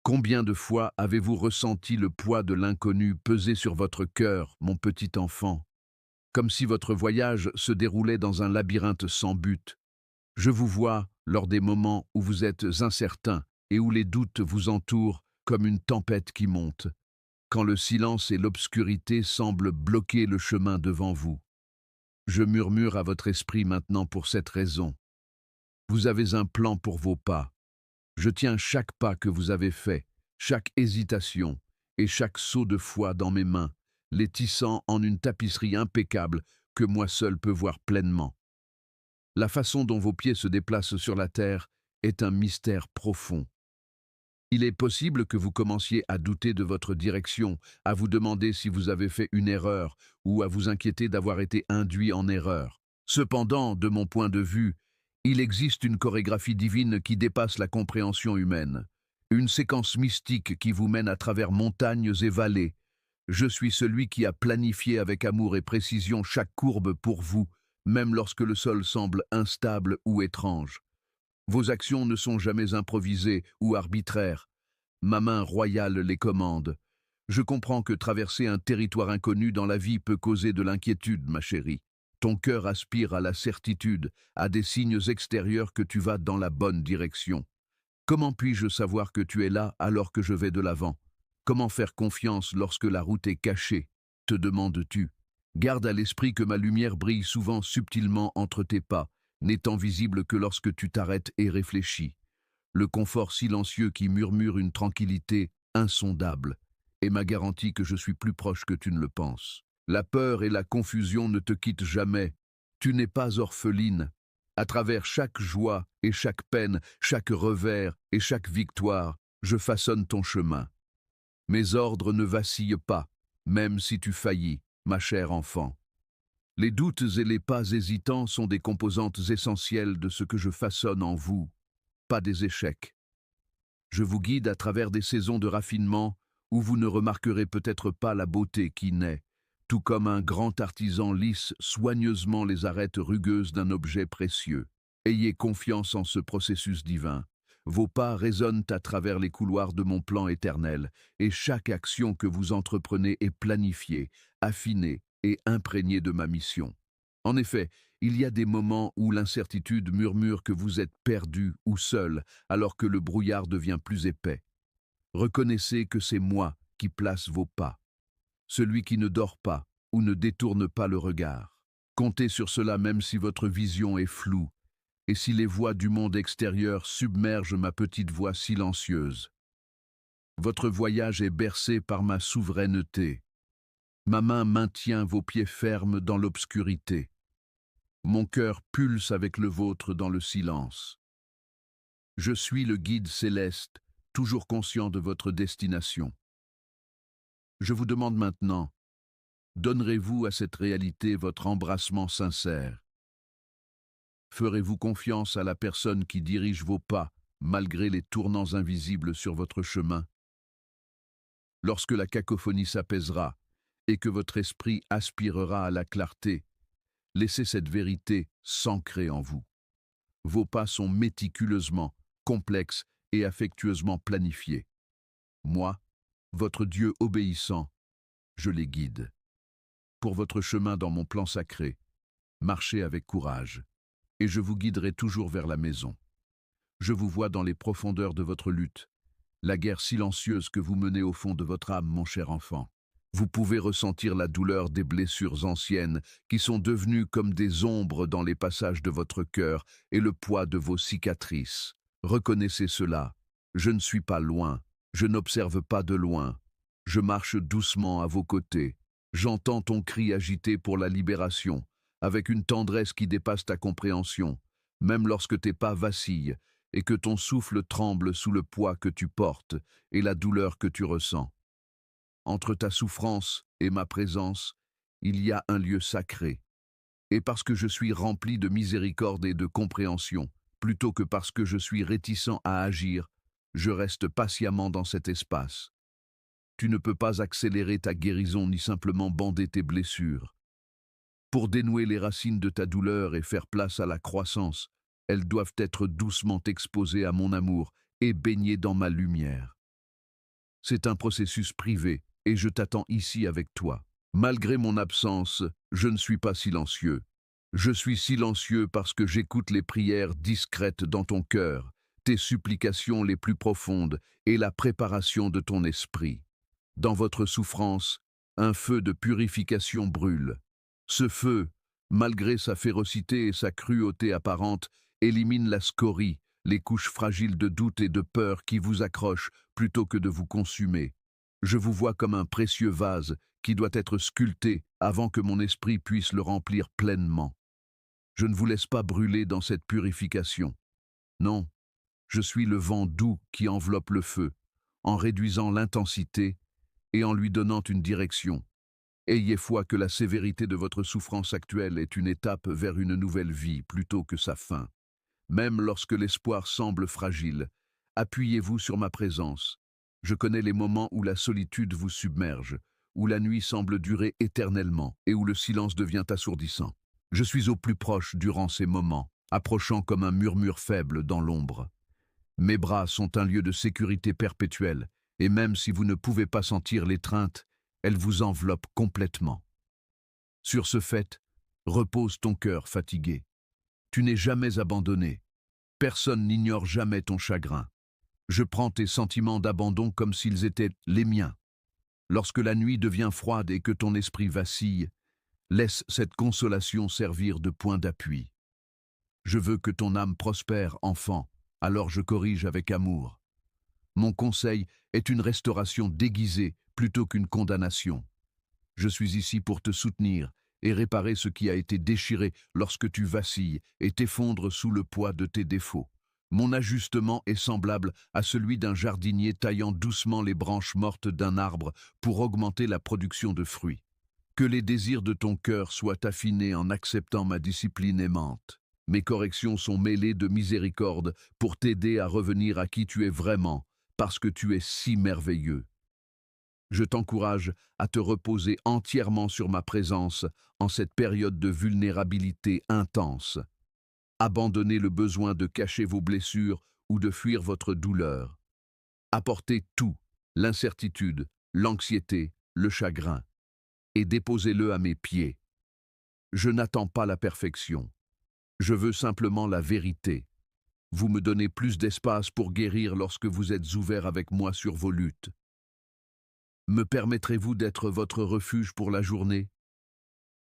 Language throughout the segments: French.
Combien de fois avez-vous ressenti le poids de l'inconnu peser sur votre cœur, mon petit enfant, comme si votre voyage se déroulait dans un labyrinthe sans but? Je vous vois lors des moments où vous êtes incertain et où les doutes vous entourent comme une tempête qui monte, quand le silence et l'obscurité semblent bloquer le chemin devant vous. Je murmure à votre esprit maintenant pour cette raison. Vous avez un plan pour vos pas. Je tiens chaque pas que vous avez fait, chaque hésitation et chaque saut de foi dans mes mains, les tissant en une tapisserie impeccable que moi seul peux voir pleinement. La façon dont vos pieds se déplacent sur la terre est un mystère profond. Il est possible que vous commenciez à douter de votre direction, à vous demander si vous avez fait une erreur ou à vous inquiéter d'avoir été induit en erreur. Cependant, de mon point de vue, il existe une chorégraphie divine qui dépasse la compréhension humaine, une séquence mystique qui vous mène à travers montagnes et vallées. Je suis celui qui a planifié avec amour et précision chaque courbe pour vous, même lorsque le sol semble instable ou étrange. Vos actions ne sont jamais improvisées ou arbitraires. Ma main royale les commande. Je comprends que traverser un territoire inconnu dans la vie peut causer de l'inquiétude, ma chérie. Ton cœur aspire à la certitude, à des signes extérieurs que tu vas dans la bonne direction. Comment puis-je savoir que tu es là alors que je vais de l'avant? Comment faire confiance lorsque la route est cachée? Te demandes-tu. Garde à l'esprit que ma lumière brille souvent subtilement entre tes pas, n'étant visible que lorsque tu t'arrêtes et réfléchis. Le confort silencieux qui murmure une tranquillité insondable est ma garantie que je suis plus proche que tu ne le penses. La peur et la confusion ne te quittent jamais. Tu n'es pas orpheline. À travers chaque joie et chaque peine, chaque revers et chaque victoire, je façonne ton chemin. Mes ordres ne vacillent pas, même si tu faillis, ma chère enfant. Les doutes et les pas hésitants sont des composantes essentielles de ce que je façonne en vous, pas des échecs. Je vous guide à travers des saisons de raffinement où vous ne remarquerez peut-être pas la beauté qui naît, tout comme un grand artisan lisse soigneusement les arêtes rugueuses d'un objet précieux. Ayez confiance en ce processus divin. Vos pas résonnent à travers les couloirs de mon plan éternel, et chaque action que vous entreprenez est planifiée, affinée et imprégnée de ma mission. En effet, il y a des moments où l'incertitude murmure que vous êtes perdu ou seul, alors que le brouillard devient plus épais. Reconnaissez que c'est moi qui place vos pas, celui qui ne dort pas ou ne détourne pas le regard. Comptez sur cela même si votre vision est floue, et si les voix du monde extérieur submergent ma petite voix silencieuse. Votre voyage est bercé par ma souveraineté. Ma main maintient vos pieds fermes dans l'obscurité. Mon cœur pulse avec le vôtre dans le silence. Je suis le guide céleste, toujours conscient de votre destination. Je vous demande maintenant, donnerez-vous à cette réalité votre embrassement sincère? Ferez-vous confiance à la personne qui dirige vos pas, malgré les tournants invisibles sur votre chemin? Lorsque la cacophonie s'apaisera et que votre esprit aspirera à la clarté, laissez cette vérité s'ancrer en vous. Vos pas sont méticuleusement, complexes et affectueusement planifiés. Moi, votre Dieu obéissant, je les guide. Pour votre chemin dans mon plan sacré, marchez avec courage, et je vous guiderai toujours vers la maison. Je vous vois dans les profondeurs de votre lutte, la guerre silencieuse que vous menez au fond de votre âme, mon cher enfant. Vous pouvez ressentir la douleur des blessures anciennes qui sont devenues comme des ombres dans les passages de votre cœur et le poids de vos cicatrices. Reconnaissez cela. Je ne suis pas loin. Je n'observe pas de loin. Je marche doucement à vos côtés. J'entends ton cri agité pour la libération, avec une tendresse qui dépasse ta compréhension, même lorsque tes pas vacillent et que ton souffle tremble sous le poids que tu portes et la douleur que tu ressens. Entre ta souffrance et ma présence, il y a un lieu sacré. Et parce que je suis rempli de miséricorde et de compréhension, plutôt que parce que je suis réticent à agir, je reste patiemment dans cet espace. Tu ne peux pas accélérer ta guérison ni simplement bander tes blessures. Pour dénouer les racines de ta douleur et faire place à la croissance, elles doivent être doucement exposées à mon amour et baignées dans ma lumière. C'est un processus privé et je t'attends ici avec toi. Malgré mon absence, je ne suis pas silencieux. Je suis silencieux parce que j'écoute les prières discrètes dans ton cœur, tes supplications les plus profondes et la préparation de ton esprit. Dans votre souffrance, un feu de purification brûle. Ce feu, malgré sa férocité et sa cruauté apparente, élimine la scorie, les couches fragiles de doute et de peur qui vous accrochent plutôt que de vous consumer. Je vous vois comme un précieux vase qui doit être sculpté avant que mon esprit puisse le remplir pleinement. Je ne vous laisse pas brûler dans cette purification. Non, je suis le vent doux qui enveloppe le feu, en réduisant l'intensité et en lui donnant une direction. Ayez foi que la sévérité de votre souffrance actuelle est une étape vers une nouvelle vie plutôt que sa fin. Même lorsque l'espoir semble fragile, appuyez-vous sur ma présence. Je connais les moments où la solitude vous submerge, où la nuit semble durer éternellement et où le silence devient assourdissant. Je suis au plus proche durant ces moments, approchant comme un murmure faible dans l'ombre. Mes bras sont un lieu de sécurité perpétuelle, et même si vous ne pouvez pas sentir l'étreinte, elle vous enveloppe complètement. Sur ce fait, repose ton cœur fatigué. Tu n'es jamais abandonné. Personne n'ignore jamais ton chagrin. Je prends tes sentiments d'abandon comme s'ils étaient les miens. Lorsque la nuit devient froide et que ton esprit vacille, laisse cette consolation servir de point d'appui. Je veux que ton âme prospère, enfant, alors je corrige avec amour. Mon conseil est une restauration déguisée plutôt qu'une condamnation. Je suis ici pour te soutenir et réparer ce qui a été déchiré lorsque tu vacilles et t'effondres sous le poids de tes défauts. Mon ajustement est semblable à celui d'un jardinier taillant doucement les branches mortes d'un arbre pour augmenter la production de fruits. Que les désirs de ton cœur soient affinés en acceptant ma discipline aimante. Mes corrections sont mêlées de miséricorde pour t'aider à revenir à qui tu es vraiment, parce que tu es si merveilleux. Je t'encourage à te reposer entièrement sur ma présence en cette période de vulnérabilité intense. Abandonnez le besoin de cacher vos blessures ou de fuir votre douleur. Apportez tout, l'incertitude, l'anxiété, le chagrin, et déposez-le à mes pieds. Je n'attends pas la perfection. Je veux simplement la vérité. Vous me donnez plus d'espace pour guérir lorsque vous êtes ouvert avec moi sur vos luttes. Me permettrez-vous d'être votre refuge pour la journée?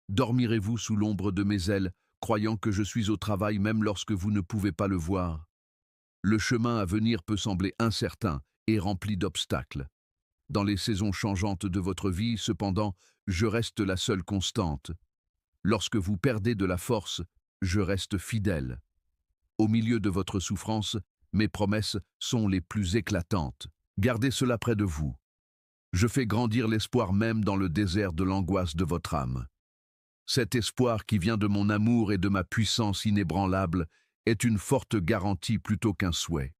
Dormirez-vous sous l'ombre de mes ailes, croyant que je suis au travail même lorsque vous ne pouvez pas le voir? Le chemin à venir peut sembler incertain et rempli d'obstacles. Dans les saisons changeantes de votre vie, cependant, je reste la seule constante. Lorsque vous perdez de la force, je reste fidèle. Au milieu de votre souffrance, mes promesses sont les plus éclatantes. Gardez cela près de vous. Je fais grandir l'espoir même dans le désert de l'angoisse de votre âme. Cet espoir qui vient de mon amour et de ma puissance inébranlable est une forte garantie plutôt qu'un souhait.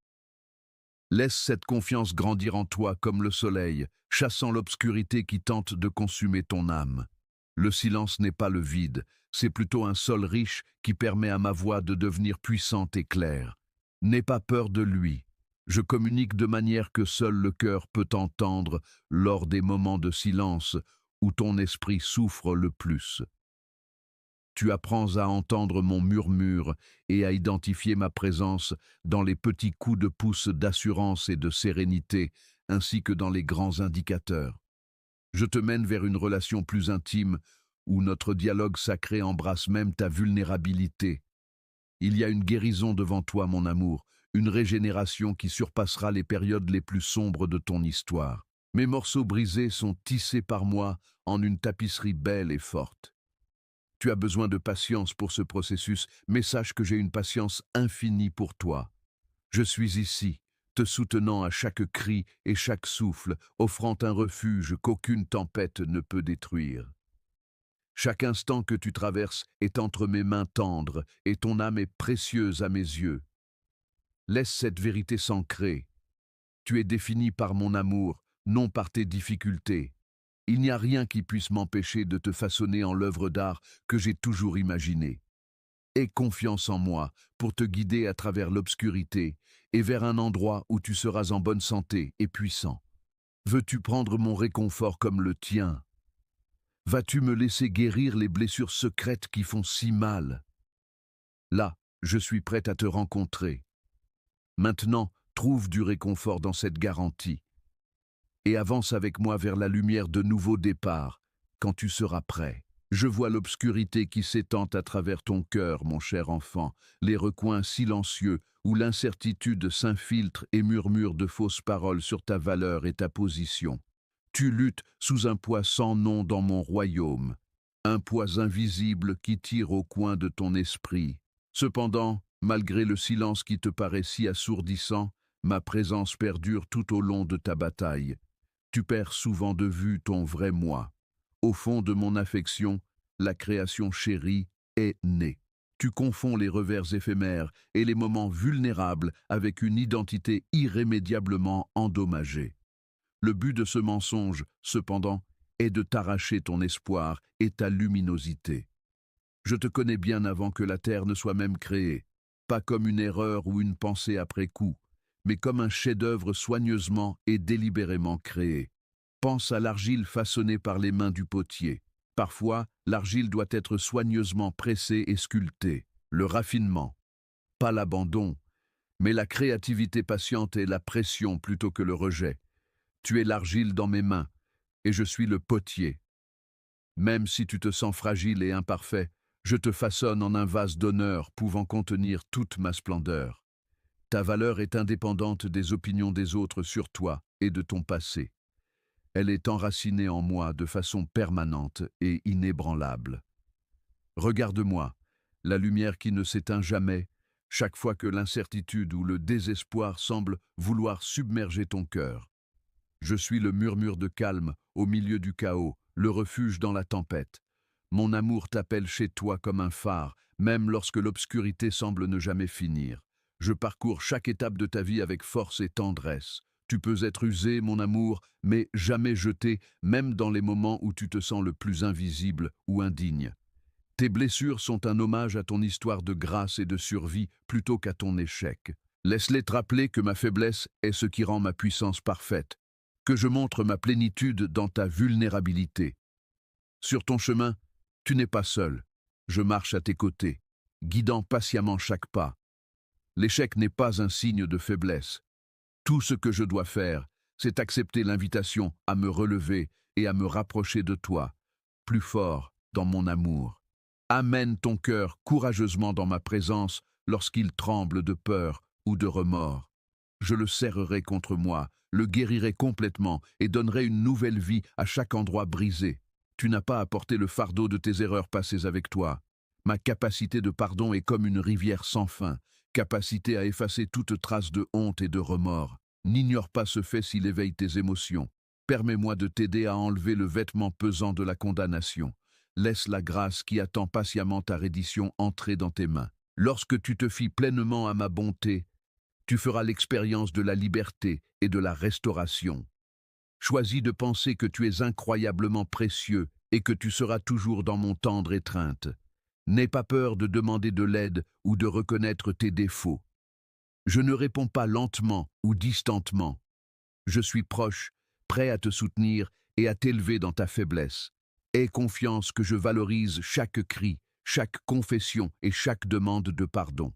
Laisse cette confiance grandir en toi comme le soleil, chassant l'obscurité qui tente de consumer ton âme. Le silence n'est pas le vide, c'est plutôt un sol riche qui permet à ma voix de devenir puissante et claire. N'aie pas peur de lui. Je communique de manière que seul le cœur peut entendre lors des moments de silence où ton esprit souffre le plus. Tu apprends à entendre mon murmure et à identifier ma présence dans les petits coups de pouce d'assurance et de sérénité, ainsi que dans les grands indicateurs. Je te mène vers une relation plus intime où notre dialogue sacré embrasse même ta vulnérabilité. Il y a une guérison devant toi, mon amour, une régénération qui surpassera les périodes les plus sombres de ton histoire. Mes morceaux brisés sont tissés par moi en une tapisserie belle et forte. Tu as besoin de patience pour ce processus, mais sache que j'ai une patience infinie pour toi. Je suis ici, te soutenant à chaque cri et chaque souffle, offrant un refuge qu'aucune tempête ne peut détruire. Chaque instant que tu traverses est entre mes mains tendres et ton âme est précieuse à mes yeux. Laisse cette vérité s'ancrer. Tu es défini par mon amour, non par tes difficultés. Il n'y a rien qui puisse m'empêcher de te façonner en l'œuvre d'art que j'ai toujours imaginée. Aie confiance en moi pour te guider à travers l'obscurité et vers un endroit où tu seras en bonne santé et puissant. Veux-tu prendre mon réconfort comme le tien? Vas-tu me laisser guérir les blessures secrètes qui font si mal? Là, je suis prête à te rencontrer. Maintenant, trouve du réconfort dans cette garantie et avance avec moi vers la lumière de nouveaux départs quand tu seras prêt. Je vois l'obscurité qui s'étend à travers ton cœur, mon cher enfant, les recoins silencieux où l'incertitude s'infiltre et murmure de fausses paroles sur ta valeur et ta position. Tu luttes sous un poids sans nom dans mon royaume, un poids invisible qui tire au coin de ton esprit. Cependant, malgré le silence qui te paraît si assourdissant, ma présence perdure tout au long de ta bataille. Tu perds souvent de vue ton vrai moi. Au fond de mon affection, la création chérie est née. Tu confonds les revers éphémères et les moments vulnérables avec une identité irrémédiablement endommagée. Le but de ce mensonge, cependant, est de t'arracher ton espoir et ta luminosité. Je te connais bien avant que la terre ne soit même créée, pas comme une erreur ou une pensée après coup, mais comme un chef-d'œuvre soigneusement et délibérément créé. Pense à l'argile façonnée par les mains du potier. Parfois, l'argile doit être soigneusement pressée et sculptée. Le raffinement, pas l'abandon, mais la créativité patiente et la pression plutôt que le rejet. Tu es l'argile dans mes mains, et je suis le potier. Même si tu te sens fragile et imparfait, je te façonne en un vase d'honneur pouvant contenir toute ma splendeur. Ta valeur est indépendante des opinions des autres sur toi et de ton passé. Elle est enracinée en moi de façon permanente et inébranlable. Regarde-moi, la lumière qui ne s'éteint jamais, chaque fois que l'incertitude ou le désespoir semblent vouloir submerger ton cœur. Je suis le murmure de calme au milieu du chaos, le refuge dans la tempête. Mon amour t'appelle chez toi comme un phare, même lorsque l'obscurité semble ne jamais finir. Je parcours chaque étape de ta vie avec force et tendresse. Tu peux être usé, mon amour, mais jamais jeté, même dans les moments où tu te sens le plus invisible ou indigne. Tes blessures sont un hommage à ton histoire de grâce et de survie plutôt qu'à ton échec. Laisse-les te rappeler que ma faiblesse est ce qui rend ma puissance parfaite, que je montre ma plénitude dans ta vulnérabilité. Sur ton chemin, tu n'es pas seul. Je marche à tes côtés, guidant patiemment chaque pas. L'échec n'est pas un signe de faiblesse. Tout ce que je dois faire, c'est accepter l'invitation à me relever et à me rapprocher de toi, plus fort dans mon amour. Amène ton cœur courageusement dans ma présence lorsqu'il tremble de peur ou de remords. Je le serrerai contre moi, le guérirai complètement et donnerai une nouvelle vie à chaque endroit brisé. Tu n'as pas à porter le fardeau de tes erreurs passées avec toi. Ma capacité de pardon est comme une rivière sans fin, capacité à effacer toute trace de honte et de remords. N'ignore pas ce fait s'il éveille tes émotions. Permets-moi de t'aider à enlever le vêtement pesant de la condamnation. Laisse la grâce qui attend patiemment ta reddition entrer dans tes mains. Lorsque tu te fies pleinement à ma bonté, tu feras l'expérience de la liberté et de la restauration. Choisis de penser que tu es incroyablement précieux et que tu seras toujours dans mon tendre étreinte. N'aie pas peur de demander de l'aide ou de reconnaître tes défauts. Je ne réponds pas lentement ou distantement. Je suis proche, prêt à te soutenir et à t'élever dans ta faiblesse. Aie confiance que je valorise chaque cri, chaque confession et chaque demande de pardon.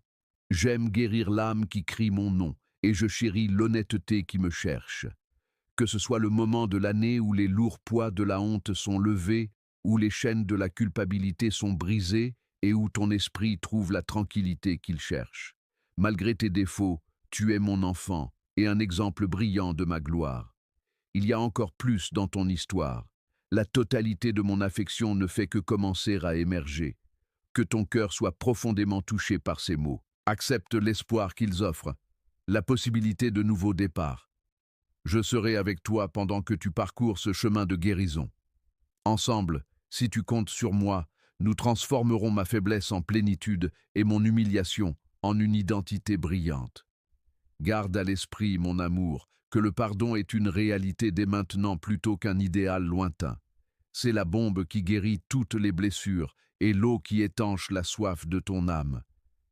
J'aime guérir l'âme qui crie mon nom et je chéris l'honnêteté qui me cherche. Que ce soit le moment de l'année où les lourds poids de la honte sont levés, où les chaînes de la culpabilité sont brisées et où ton esprit trouve la tranquillité qu'il cherche. Malgré tes défauts, tu es mon enfant et un exemple brillant de ma gloire. Il y a encore plus dans ton histoire. La totalité de mon affection ne fait que commencer à émerger. Que ton cœur soit profondément touché par ces mots. Accepte l'espoir qu'ils offrent, la possibilité de nouveaux départs. Je serai avec toi pendant que tu parcours ce chemin de guérison. Ensemble, si tu comptes sur moi, nous transformerons ma faiblesse en plénitude et mon humiliation en une identité brillante. Garde à l'esprit, mon amour, que le pardon est une réalité dès maintenant plutôt qu'un idéal lointain. C'est la bombe qui guérit toutes les blessures et l'eau qui étanche la soif de ton âme.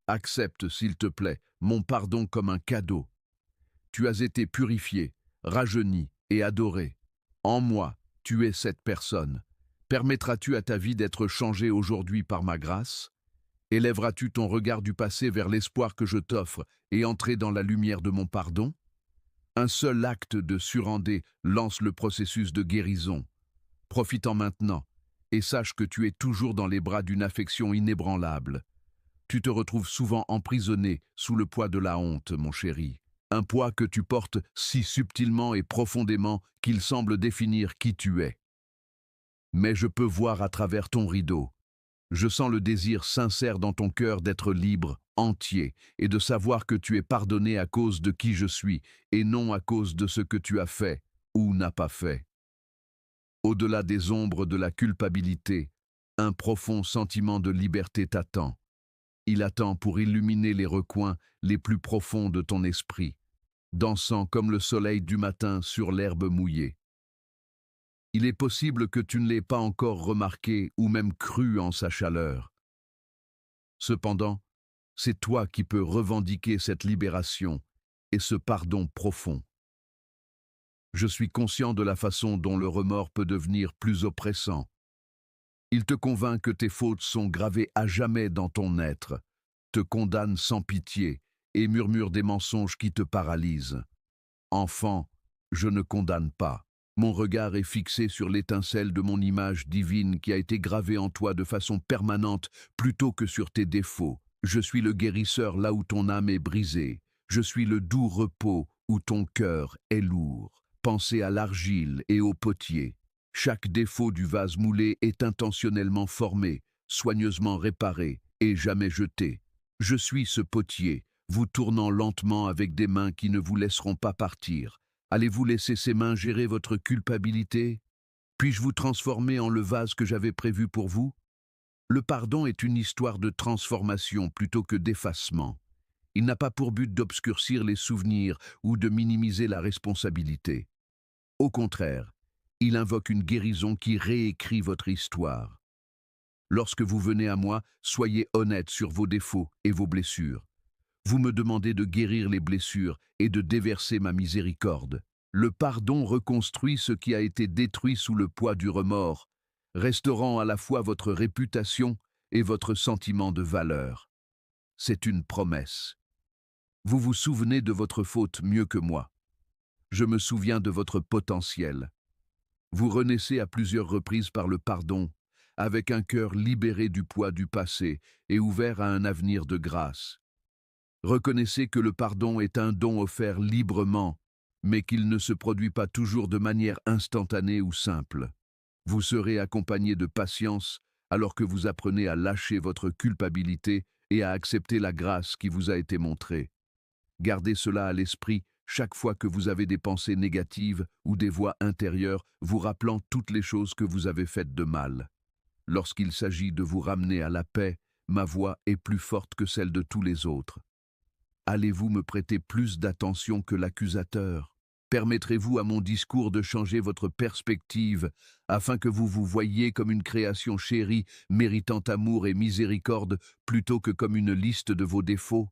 Accepte, s'il te plaît, mon pardon comme un cadeau. Tu as été purifié, rajeuni et adoré. En moi, tu es cette personne. Permettras-tu à ta vie d'être changée aujourd'hui par ma grâce? Élèveras-tu ton regard du passé vers l'espoir que je t'offre et entrer dans la lumière de mon pardon? Un seul acte de surendé lance le processus de guérison. Profites-en maintenant et sache que tu es toujours dans les bras d'une affection inébranlable. Tu te retrouves souvent emprisonné sous le poids de la honte, mon chéri. Un poids que tu portes si subtilement et profondément qu'il semble définir qui tu es. Mais je peux voir à travers ton rideau. Je sens le désir sincère dans ton cœur d'être libre, entier, et de savoir que tu es pardonné à cause de qui je suis, et non à cause de ce que tu as fait ou n'as pas fait. Au-delà des ombres de la culpabilité, un profond sentiment de liberté t'attend. Il attend pour illuminer les recoins les plus profonds de ton esprit, dansant comme le soleil du matin sur l'herbe mouillée. Il est possible que tu ne l'aies pas encore remarqué ou même cru en sa chaleur. Cependant, c'est toi qui peux revendiquer cette libération et ce pardon profond. Je suis conscient de la façon dont le remords peut devenir plus oppressant. Il te convainc que tes fautes sont gravées à jamais dans ton être, te condamne sans pitié et murmure des mensonges qui te paralysent. Enfant, je ne condamne pas. Mon regard est fixé sur l'étincelle de mon image divine qui a été gravée en toi de façon permanente plutôt que sur tes défauts. Je suis le guérisseur là où ton âme est brisée. Je suis le doux repos où ton cœur est lourd. Pensez à l'argile et au potier. Chaque défaut du vase moulé est intentionnellement formé, soigneusement réparé et jamais jeté. Je suis ce potier, vous tournant lentement avec des mains qui ne vous laisseront pas partir. Allez-vous laisser ces mains gérer votre culpabilité? Puis-je vous transformer en le vase que j'avais prévu pour vous? Le pardon est une histoire de transformation plutôt que d'effacement. Il n'a pas pour but d'obscurcir les souvenirs ou de minimiser la responsabilité. Au contraire, il invoque une guérison qui réécrit votre histoire. Lorsque vous venez à moi, soyez honnête sur vos défauts et vos blessures. Vous me demandez de guérir les blessures et de déverser ma miséricorde. Le pardon reconstruit ce qui a été détruit sous le poids du remords, restaurant à la fois votre réputation et votre sentiment de valeur. C'est une promesse. Vous vous souvenez de votre faute mieux que moi. Je me souviens de votre potentiel. Vous renaissez à plusieurs reprises par le pardon, avec un cœur libéré du poids du passé et ouvert à un avenir de grâce. Reconnaissez que le pardon est un don offert librement, mais qu'il ne se produit pas toujours de manière instantanée ou simple. Vous serez accompagné de patience alors que vous apprenez à lâcher votre culpabilité et à accepter la grâce qui vous a été montrée. Gardez cela à l'esprit chaque fois que vous avez des pensées négatives ou des voix intérieures vous rappelant toutes les choses que vous avez faites de mal. Lorsqu'il s'agit de vous ramener à la paix, ma voix est plus forte que celle de tous les autres. Allez-vous me prêter plus d'attention que l'accusateur? Permettrez-vous à mon discours de changer votre perspective afin que vous vous voyiez comme une création chérie, méritant amour et miséricorde plutôt que comme une liste de vos défauts?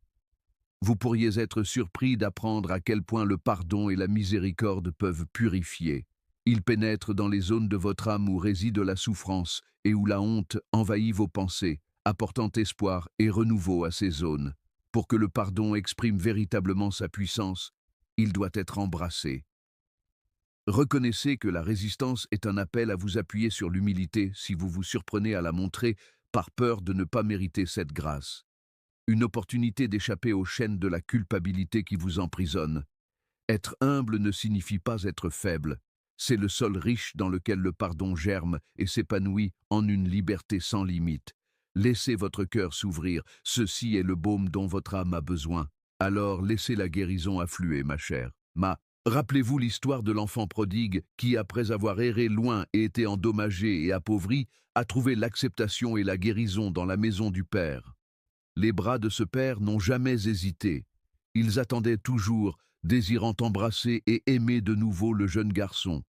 Vous pourriez être surpris d'apprendre à quel point le pardon et la miséricorde peuvent purifier. Ils pénètrent dans les zones de votre âme où réside la souffrance et où la honte envahit vos pensées, apportant espoir et renouveau à ces zones. Pour que le pardon exprime véritablement sa puissance, il doit être embrassé. Reconnaissez que la résistance est un appel à vous appuyer sur l'humilité si vous vous surprenez à la montrer par peur de ne pas mériter cette grâce. Une opportunité d'échapper aux chaînes de la culpabilité qui vous emprisonne. Être humble ne signifie pas être faible. C'est le sol riche dans lequel le pardon germe et s'épanouit en une liberté sans limite. Laissez votre cœur s'ouvrir, ceci est le baume dont votre âme a besoin. Alors laissez la guérison affluer, ma chère. Rappelez-vous l'histoire de l'enfant prodigue qui, après avoir erré loin et été endommagé et appauvri, a trouvé l'acceptation et la guérison dans la maison du Père. Les bras de ce Père n'ont jamais hésité. Ils attendaient toujours, désirant embrasser et aimer de nouveau le jeune garçon.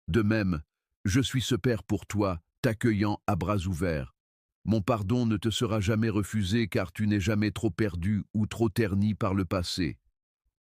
De même, je suis ce Père pour toi, t'accueillant à bras ouverts. Mon pardon ne te sera jamais refusé car tu n'es jamais trop perdu ou trop terni par le passé.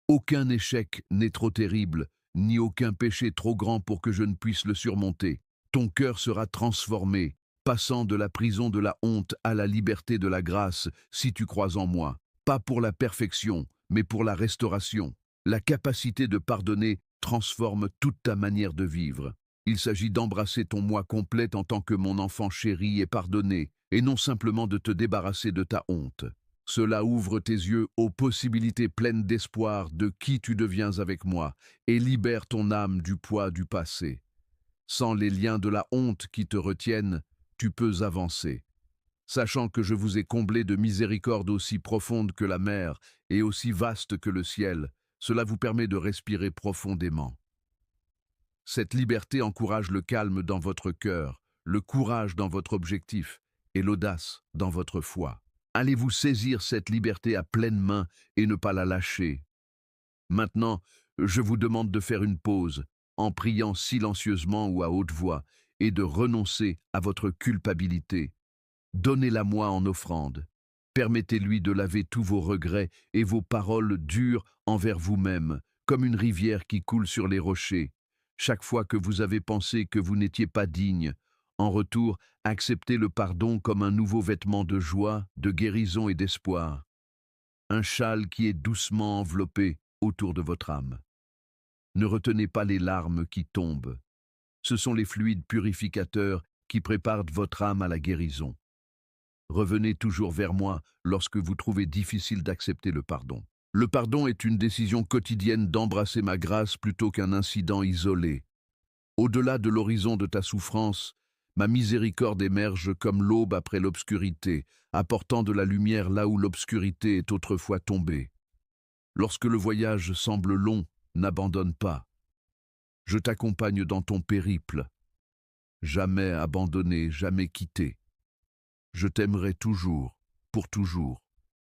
Aucun échec n'est trop terrible, ni aucun péché trop grand pour que je ne puisse le surmonter. Ton cœur sera transformé, passant de la prison de la honte à la liberté de la grâce, si tu crois en moi. Pas pour la perfection, mais pour la restauration. La capacité de pardonner transforme toute ta manière de vivre. Il s'agit d'embrasser ton moi complet en tant que mon enfant chéri et pardonné, et non simplement de te débarrasser de ta honte. Cela ouvre tes yeux aux possibilités pleines d'espoir de qui tu deviens avec moi, et libère ton âme du poids du passé. Sans les liens de la honte qui te retiennent, tu peux avancer. Sachant que je vous ai comblé de miséricorde aussi profonde que la mer et aussi vaste que le ciel, cela vous permet de respirer profondément. Cette liberté encourage le calme dans votre cœur, le courage dans votre objectif et l'audace dans votre foi. Allez-vous saisir cette liberté à pleine main et ne pas la lâcher? Maintenant, je vous demande de faire une pause, en priant silencieusement ou à haute voix, et de renoncer à votre culpabilité. Donnez-la-moi en offrande. Permettez-lui de laver tous vos regrets et vos paroles dures envers vous-même, comme une rivière qui coule sur les rochers. Chaque fois que vous avez pensé que vous n'étiez pas digne, en retour, acceptez le pardon comme un nouveau vêtement de joie, de guérison et d'espoir. Un châle qui est doucement enveloppé autour de votre âme. Ne retenez pas les larmes qui tombent. Ce sont les fluides purificateurs qui préparent votre âme à la guérison. Revenez toujours vers moi lorsque vous trouvez difficile d'accepter le pardon. Le pardon est une décision quotidienne d'embrasser ma grâce plutôt qu'un incident isolé. Au-delà de l'horizon de ta souffrance, ma miséricorde émerge comme l'aube après l'obscurité, apportant de la lumière là où l'obscurité est autrefois tombée. Lorsque le voyage semble long, n'abandonne pas. Je t'accompagne dans ton périple. Jamais abandonné, jamais quitté. Je t'aimerai toujours, pour toujours,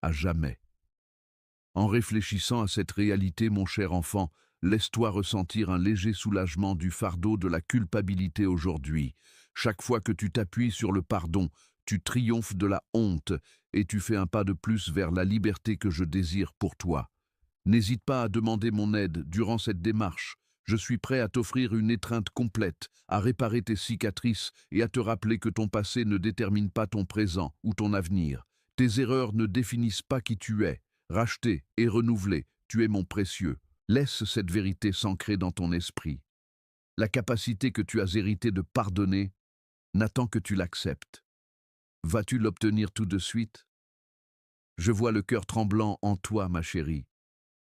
à jamais. En réfléchissant à cette réalité, mon cher enfant, laisse-toi ressentir un léger soulagement du fardeau de la culpabilité aujourd'hui. Chaque fois que tu t'appuies sur le pardon, tu triomphes de la honte et tu fais un pas de plus vers la liberté que je désire pour toi. N'hésite pas à demander mon aide durant cette démarche. Je suis prêt à t'offrir une étreinte complète, à réparer tes cicatrices et à te rappeler que ton passé ne détermine pas ton présent ou ton avenir. Tes erreurs ne définissent pas qui tu es. Racheté et renouvelé, tu es mon précieux. Laisse cette vérité s'ancrer dans ton esprit. La capacité que tu as héritée de pardonner n'attend que tu l'acceptes. Vas-tu l'obtenir tout de suite? Je vois le cœur tremblant en toi, ma chérie.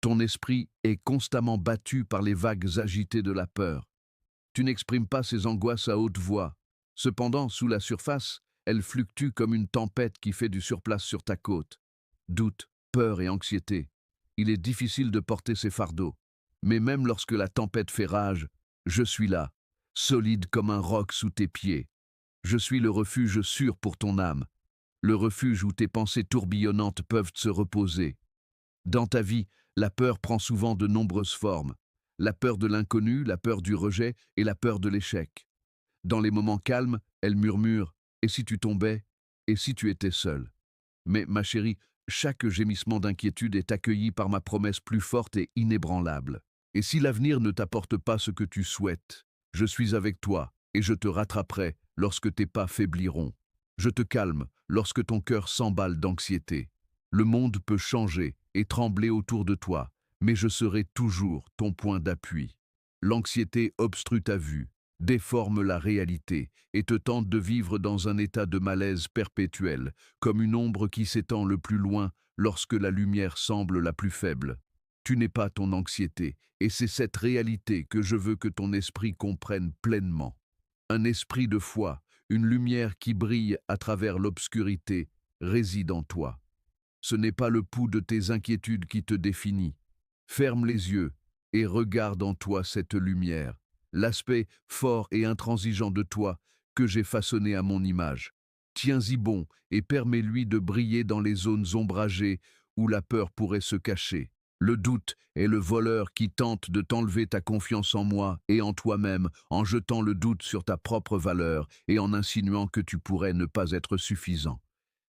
Ton esprit est constamment battu par les vagues agitées de la peur. Tu n'exprimes pas ces angoisses à haute voix. Cependant, sous la surface, elles fluctuent comme une tempête qui fait du surplace sur ta côte. Doute, peur et anxiété. Il est difficile de porter ces fardeaux. Mais même lorsque la tempête fait rage, je suis là, solide comme un roc sous tes pieds. Je suis le refuge sûr pour ton âme, le refuge où tes pensées tourbillonnantes peuvent se reposer. Dans ta vie, la peur prend souvent de nombreuses formes. La peur de l'inconnu, la peur du rejet et la peur de l'échec. Dans les moments calmes, elle murmure « Et si tu tombais? Et si tu étais seule ?» Mais, ma chérie, chaque gémissement d'inquiétude est accueilli par ma promesse plus forte et inébranlable. Et si l'avenir ne t'apporte pas ce que tu souhaites, je suis avec toi et je te rattraperai lorsque tes pas faibliront. Je te calme lorsque ton cœur s'emballe d'anxiété. Le monde peut changer et trembler autour de toi, mais je serai toujours ton point d'appui. L'anxiété obstrue ta vue, déforme la réalité et te tente de vivre dans un état de malaise perpétuel, comme une ombre qui s'étend le plus loin lorsque la lumière semble la plus faible. Tu n'es pas ton anxiété, et c'est cette réalité que je veux que ton esprit comprenne pleinement. Un esprit de foi, une lumière qui brille à travers l'obscurité, réside en toi. Ce n'est pas le pouls de tes inquiétudes qui te définit. Ferme les yeux et regarde en toi cette lumière, l'aspect fort et intransigeant de toi que j'ai façonné à mon image. Tiens-y bon et permets-lui de briller dans les zones ombragées où la peur pourrait se cacher. Le doute est le voleur qui tente de t'enlever ta confiance en moi et en toi-même en jetant le doute sur ta propre valeur et en insinuant que tu pourrais ne pas être suffisant.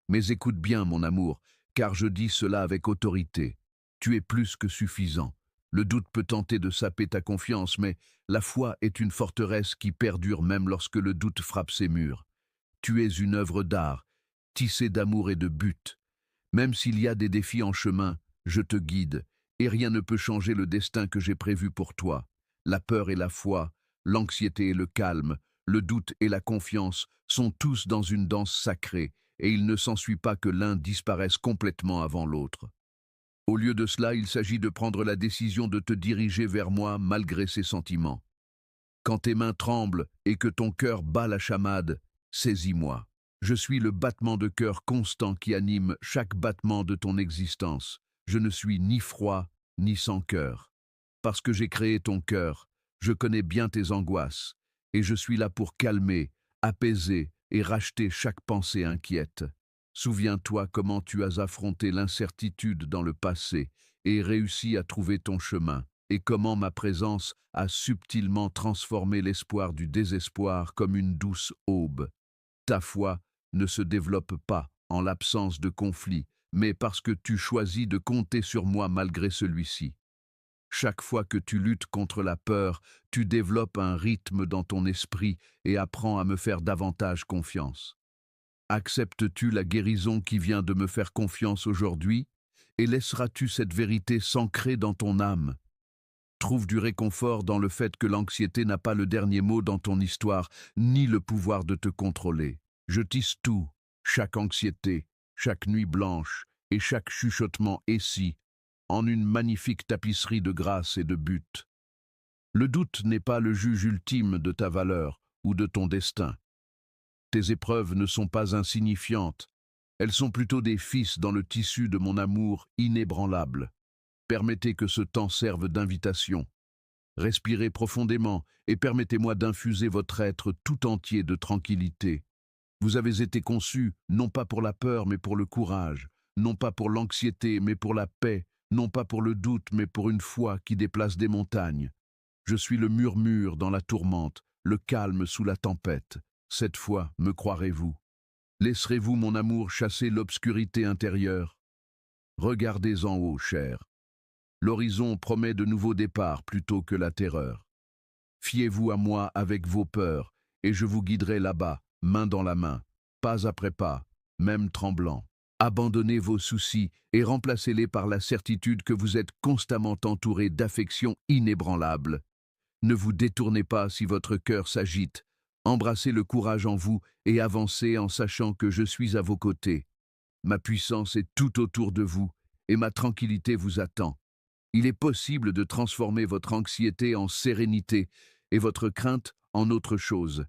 Mais écoute bien, mon amour, car je dis cela avec autorité. Tu es plus que suffisant. Le doute peut tenter de saper ta confiance, mais la foi est une forteresse qui perdure même lorsque le doute frappe ses murs. Tu es une œuvre d'art, tissée d'amour et de but. Même s'il y a des défis en chemin, je te guide, et rien ne peut changer le destin que j'ai prévu pour toi. La peur et la foi, l'anxiété et le calme, le doute et la confiance sont tous dans une danse sacrée, et il ne s'ensuit pas que l'un disparaisse complètement avant l'autre. Au lieu de cela, il s'agit de prendre la décision de te diriger vers moi malgré ses sentiments. Quand tes mains tremblent et que ton cœur bat la chamade, saisis-moi. Je suis le battement de cœur constant qui anime chaque battement de ton existence. Je ne suis ni froid, ni sans cœur. Parce que j'ai créé ton cœur, je connais bien tes angoisses, et je suis là pour calmer, apaiser et racheter chaque pensée inquiète. Souviens-toi comment tu as affronté l'incertitude dans le passé et réussi à trouver ton chemin, et comment ma présence a subtilement transformé l'espoir du désespoir comme une douce aube. Ta foi ne se développe pas en l'absence de conflit, mais parce que tu choisis de compter sur moi malgré celui-ci. Chaque fois que tu luttes contre la peur, tu développes un rythme dans ton esprit et apprends à me faire davantage confiance. Acceptes-tu la guérison qui vient de me faire confiance aujourd'hui, et laisseras-tu cette vérité s'ancrer dans ton âme? Trouve du réconfort dans le fait que l'anxiété n'a pas le dernier mot dans ton histoire, ni le pouvoir de te contrôler. Je tisse tout, chaque anxiété, chaque nuit blanche et chaque chuchotement essi, en une magnifique tapisserie de grâce et de but. Le doute n'est pas le juge ultime de ta valeur ou de ton destin. Tes épreuves ne sont pas insignifiantes, elles sont plutôt des fils dans le tissu de mon amour inébranlable. Permettez que ce temps serve d'invitation. Respirez profondément et permettez-moi d'infuser votre être tout entier de tranquillité. Vous avez été conçu non pas pour la peur mais pour le courage, non pas pour l'anxiété mais pour la paix, non pas pour le doute mais pour une foi qui déplace des montagnes. Je suis le murmure dans la tourmente, le calme sous la tempête. Cette fois, me croirez-vous? Laisserez-vous mon amour chasser l'obscurité intérieure? Regardez en haut, cher. L'horizon promet de nouveaux départs plutôt que la terreur. Fiez-vous à moi avec vos peurs, et je vous guiderai là-bas, main dans la main, pas après pas, même tremblant. Abandonnez vos soucis et remplacez-les par la certitude que vous êtes constamment entouré d'affections inébranlables. Ne vous détournez pas si votre cœur s'agite. Embrassez le courage en vous et avancez en sachant que je suis à vos côtés. Ma puissance est tout autour de vous et ma tranquillité vous attend. Il est possible de transformer votre anxiété en sérénité et votre crainte en autre chose.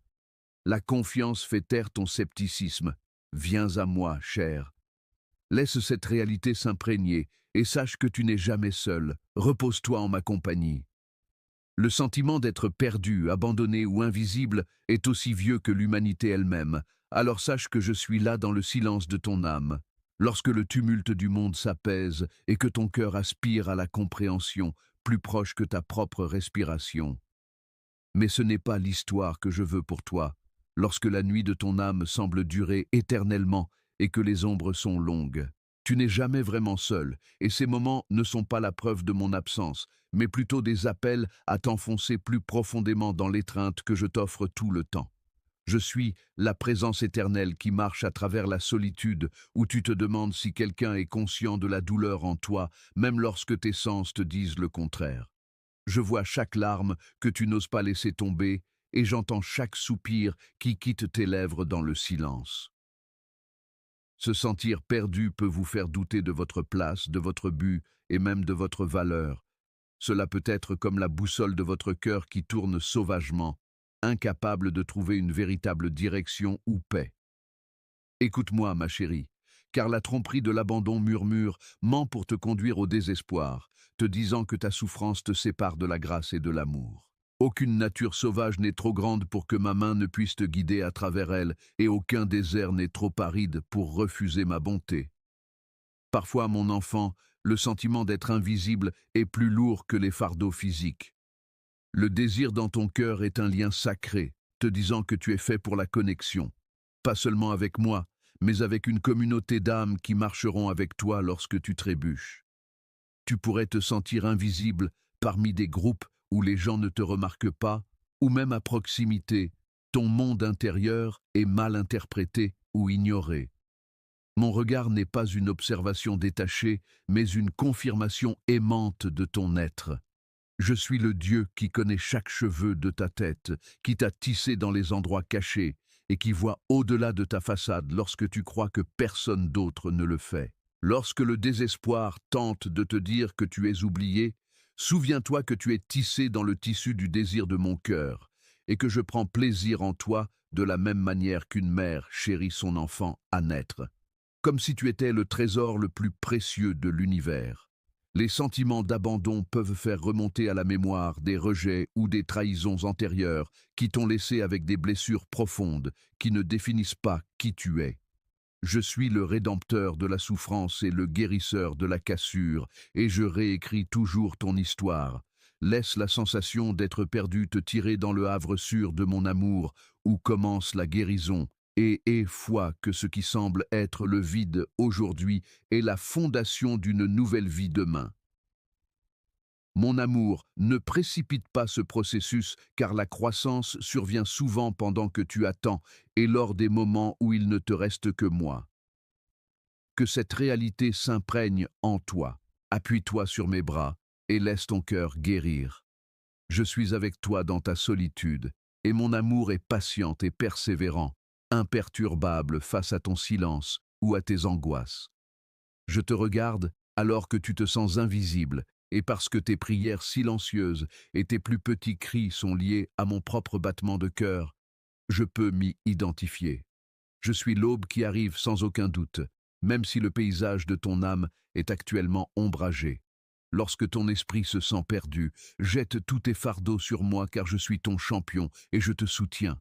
La confiance fait taire ton scepticisme. Viens à moi, cher. Laisse cette réalité s'imprégner et sache que tu n'es jamais seul. Repose-toi en ma compagnie. Le sentiment d'être perdu, abandonné ou invisible est aussi vieux que l'humanité elle-même, alors sache que je suis là dans le silence de ton âme. Lorsque le tumulte du monde s'apaise et que ton cœur aspire à la compréhension, plus proche que ta propre respiration. Mais ce n'est pas l'histoire que je veux pour toi, lorsque la nuit de ton âme semble durer éternellement et que les ombres sont longues. Tu n'es jamais vraiment seul, et ces moments ne sont pas la preuve de mon absence, mais plutôt des appels à t'enfoncer plus profondément dans l'étreinte que je t'offre tout le temps. Je suis la présence éternelle qui marche à travers la solitude, où tu te demandes si quelqu'un est conscient de la douleur en toi, même lorsque tes sens te disent le contraire. Je vois chaque larme que tu n'oses pas laisser tomber, et j'entends chaque soupir qui quitte tes lèvres dans le silence. Se sentir perdu peut vous faire douter de votre place, de votre but et même de votre valeur. Cela peut être comme la boussole de votre cœur qui tourne sauvagement, incapable de trouver une véritable direction ou paix. Écoute-moi, ma chérie, car la tromperie de l'abandon murmure ment pour te conduire au désespoir, te disant que ta souffrance te sépare de la grâce et de l'amour. Aucune nature sauvage n'est trop grande pour que ma main ne puisse te guider à travers elle, et aucun désert n'est trop aride pour refuser ma bonté. Parfois, mon enfant, le sentiment d'être invisible est plus lourd que les fardeaux physiques. Le désir dans ton cœur est un lien sacré, te disant que tu es fait pour la connexion, pas seulement avec moi, mais avec une communauté d'âmes qui marcheront avec toi lorsque tu trébuches. Tu pourrais te sentir invisible parmi des groupes où les gens ne te remarquent pas, ou même à proximité, ton monde intérieur est mal interprété ou ignoré. Mon regard n'est pas une observation détachée, mais une confirmation aimante de ton être. Je suis le Dieu qui connaît chaque cheveu de ta tête, qui t'a tissé dans les endroits cachés et qui voit au-delà de ta façade lorsque tu crois que personne d'autre ne le fait. Lorsque le désespoir tente de te dire que tu es oublié, souviens-toi que tu es tissé dans le tissu du désir de mon cœur et que je prends plaisir en toi de la même manière qu'une mère chérit son enfant à naître, comme si tu étais le trésor le plus précieux de l'univers. Les sentiments d'abandon peuvent faire remonter à la mémoire des rejets ou des trahisons antérieures qui t'ont laissé avec des blessures profondes qui ne définissent pas qui tu es. Je suis le rédempteur de la souffrance et le guérisseur de la cassure, et je réécris toujours ton histoire. Laisse la sensation d'être perdu te tirer dans le havre sûr de mon amour, où commence la guérison, et aie foi que ce qui semble être le vide aujourd'hui est la fondation d'une nouvelle vie demain. Mon amour, ne précipite pas ce processus car la croissance survient souvent pendant que tu attends et lors des moments où il ne te reste que moi. Que cette réalité s'imprègne en toi. Appuie-toi sur mes bras et laisse ton cœur guérir. Je suis avec toi dans ta solitude et mon amour est patient et persévérant, imperturbable face à ton silence ou à tes angoisses. Je te regarde alors que tu te sens invisible et parce que tes prières silencieuses et tes plus petits cris sont liés à mon propre battement de cœur, je peux m'y identifier. Je suis l'aube qui arrive sans aucun doute, même si le paysage de ton âme est actuellement ombragé. Lorsque ton esprit se sent perdu, jette tous tes fardeaux sur moi car je suis ton champion et je te soutiens.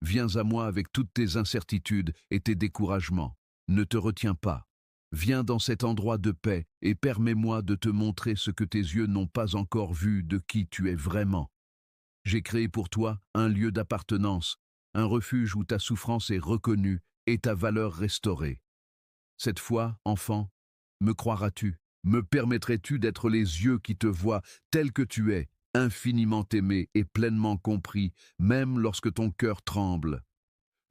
Viens à moi avec toutes tes incertitudes et tes découragements. Ne te retiens pas. Viens dans cet endroit de paix et permets-moi de te montrer ce que tes yeux n'ont pas encore vu de qui tu es vraiment. J'ai créé pour toi un lieu d'appartenance, un refuge où ta souffrance est reconnue et ta valeur restaurée. Cette fois, enfant, me croiras-tu? Me permettrais-tu d'être les yeux qui te voient tel que tu es, infiniment aimé et pleinement compris, même lorsque ton cœur tremble?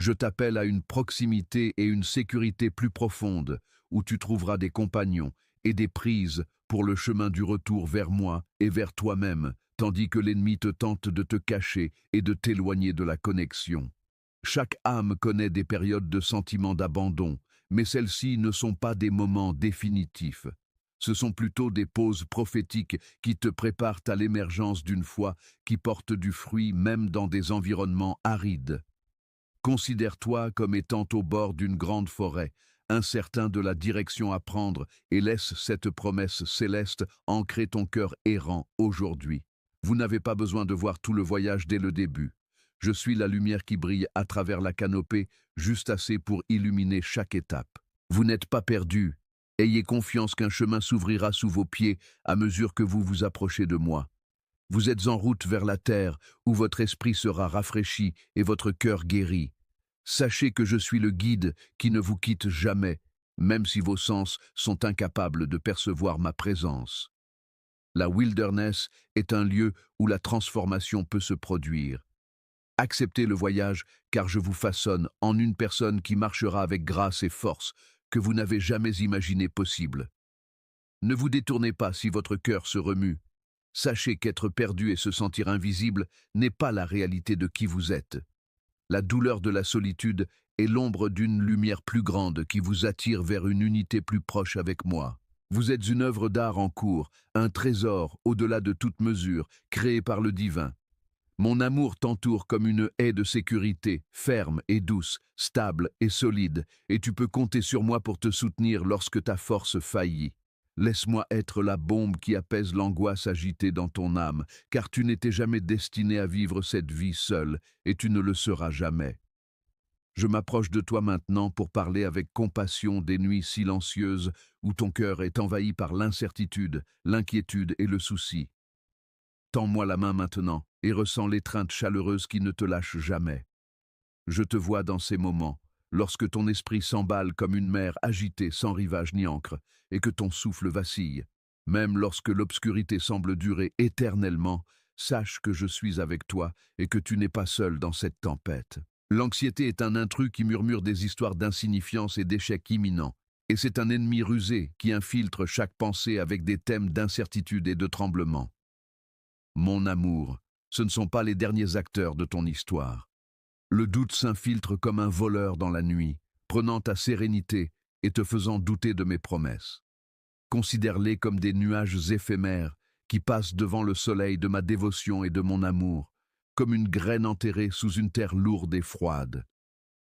Je t'appelle à une proximité et une sécurité plus profonde, où tu trouveras des compagnons et des prises pour le chemin du retour vers moi et vers toi-même, tandis que l'ennemi te tente de te cacher et de t'éloigner de la connexion. Chaque âme connaît des périodes de sentiments d'abandon, mais celles-ci ne sont pas des moments définitifs. Ce sont plutôt des pauses prophétiques qui te préparent à l'émergence d'une foi qui porte du fruit même dans des environnements arides. Considère-toi comme étant au bord d'une grande forêt, incertain de la direction à prendre, et laisse cette promesse céleste ancrer ton cœur errant aujourd'hui. Vous n'avez pas besoin de voir tout le voyage dès le début. Je suis la lumière qui brille à travers la canopée, juste assez pour illuminer chaque étape. Vous n'êtes pas perdu. Ayez confiance qu'un chemin s'ouvrira sous vos pieds à mesure que vous vous approchez de moi. Vous êtes en route vers la terre, où votre esprit sera rafraîchi et votre cœur guéri. Sachez que je suis le guide qui ne vous quitte jamais, même si vos sens sont incapables de percevoir ma présence. La wilderness est un lieu où la transformation peut se produire. Acceptez le voyage, car je vous façonne en une personne qui marchera avec grâce et force que vous n'avez jamais imaginé possible. Ne vous détournez pas si votre cœur se remue. Sachez qu'être perdu et se sentir invisible n'est pas la réalité de qui vous êtes. La douleur de la solitude est l'ombre d'une lumière plus grande qui vous attire vers une unité plus proche avec moi. Vous êtes une œuvre d'art en cours, un trésor au-delà de toute mesure, créé par le divin. Mon amour t'entoure comme une haie de sécurité, ferme et douce, stable et solide, et tu peux compter sur moi pour te soutenir lorsque ta force faillit. Laisse-moi être la bombe qui apaise l'angoisse agitée dans ton âme, car tu n'étais jamais destiné à vivre cette vie seule, et tu ne le seras jamais. Je m'approche de toi maintenant pour parler avec compassion des nuits silencieuses où ton cœur est envahi par l'incertitude, l'inquiétude et le souci. Tends-moi la main maintenant et ressens l'étreinte chaleureuse qui ne te lâche jamais. Je te vois dans ces moments, lorsque ton esprit s'emballe comme une mer agitée sans rivage ni ancre, et que ton souffle vacille. Même lorsque l'obscurité semble durer éternellement, sache que je suis avec toi et que tu n'es pas seul dans cette tempête. L'anxiété est un intrus qui murmure des histoires d'insignifiance et d'échecs imminents. Et c'est un ennemi rusé qui infiltre chaque pensée avec des thèmes d'incertitude et de tremblement. Mon amour, ce ne sont pas les derniers acteurs de ton histoire. Le doute s'infiltre comme un voleur dans la nuit, prenant ta sérénité et te faisant douter de mes promesses. Considère-les comme des nuages éphémères qui passent devant le soleil de ma dévotion et de mon amour, comme une graine enterrée sous une terre lourde et froide.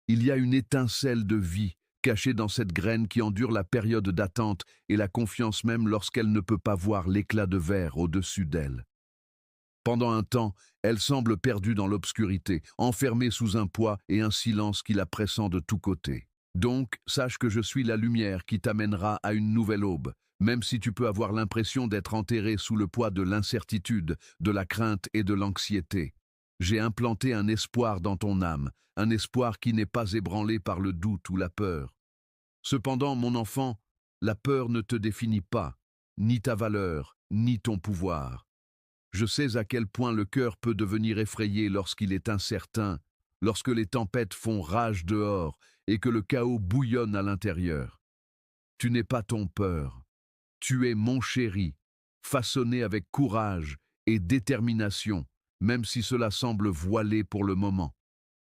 Il y a une étincelle de vie cachée dans cette graine qui endure la période d'attente et la confiance même lorsqu'elle ne peut pas voir l'éclat de verre au-dessus d'elle. Pendant un temps, elle semble perdue dans l'obscurité, enfermée sous un poids et un silence qui la pressent de tous côtés. Donc, sache que je suis la lumière qui t'amènera à une nouvelle aube, même si tu peux avoir l'impression d'être enterré sous le poids de l'incertitude, de la crainte et de l'anxiété. J'ai implanté un espoir dans ton âme, un espoir qui n'est pas ébranlé par le doute ou la peur. Cependant, mon enfant, la peur ne te définit pas, ni ta valeur, ni ton pouvoir. Je sais à quel point le cœur peut devenir effrayé lorsqu'il est incertain, lorsque les tempêtes font rage dehors et que le chaos bouillonne à l'intérieur. Tu n'es pas ton peur. Tu es mon chéri, façonné avec courage et détermination, même si cela semble voilé pour le moment.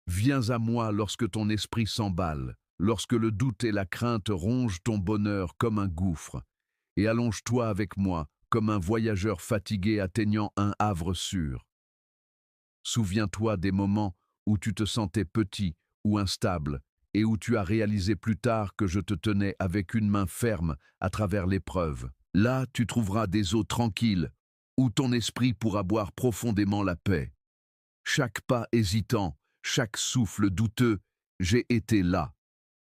Viens à moi lorsque ton esprit s'emballe, lorsque le doute et la crainte rongent ton bonheur comme un gouffre, et allonge-toi avec moi comme un voyageur fatigué atteignant un havre sûr. Souviens-toi des moments où tu te sentais petit ou instable, et où tu as réalisé plus tard que je te tenais avec une main ferme à travers l'épreuve. Là, tu trouveras des eaux tranquilles, où ton esprit pourra boire profondément la paix. Chaque pas hésitant, chaque souffle douteux, j'ai été là.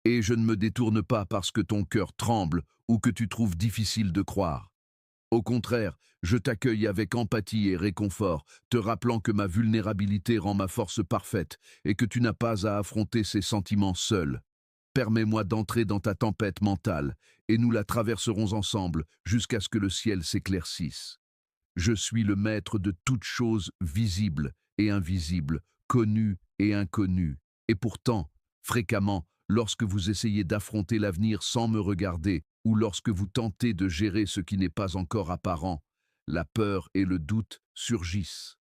Et je ne me détourne pas parce que ton cœur tremble ou que tu trouves difficile de croire. Au contraire, je t'accueille avec empathie et réconfort, te rappelant que ma vulnérabilité rend ma force parfaite et que tu n'as pas à affronter ces sentiments seul. Permets-moi d'entrer dans ta tempête mentale, et nous la traverserons ensemble jusqu'à ce que le ciel s'éclaircisse. Je suis le maître de toutes choses visibles et invisibles, connues et inconnues. Et pourtant, fréquemment, lorsque vous essayez d'affronter l'avenir sans me regarder, ou lorsque vous tentez de gérer ce qui n'est pas encore apparent, la peur et le doute surgissent.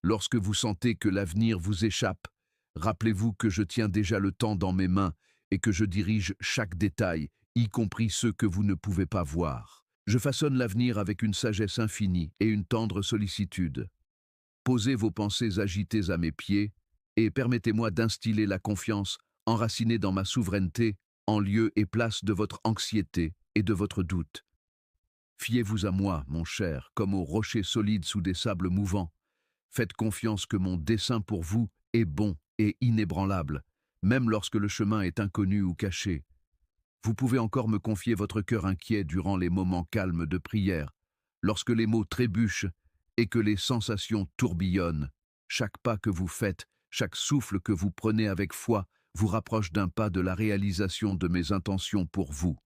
Lorsque vous sentez que l'avenir vous échappe, rappelez-vous que je tiens déjà le temps dans mes mains et que je dirige chaque détail, y compris ceux que vous ne pouvez pas voir. Je façonne l'avenir avec une sagesse infinie et une tendre sollicitude. Posez vos pensées agitées à mes pieds et permettez-moi d'instiller la confiance enracinée dans ma souveraineté en lieu et place de votre anxiété et de votre doute. Fiez-vous à moi, mon cher, comme au rocher solide sous des sables mouvants. Faites confiance que mon dessein pour vous est bon et inébranlable, même lorsque le chemin est inconnu ou caché. Vous pouvez encore me confier votre cœur inquiet durant les moments calmes de prière, lorsque les mots trébuchent et que les sensations tourbillonnent. Chaque pas que vous faites, chaque souffle que vous prenez avec foi, vous rapproche d'un pas de la réalisation de mes intentions pour vous.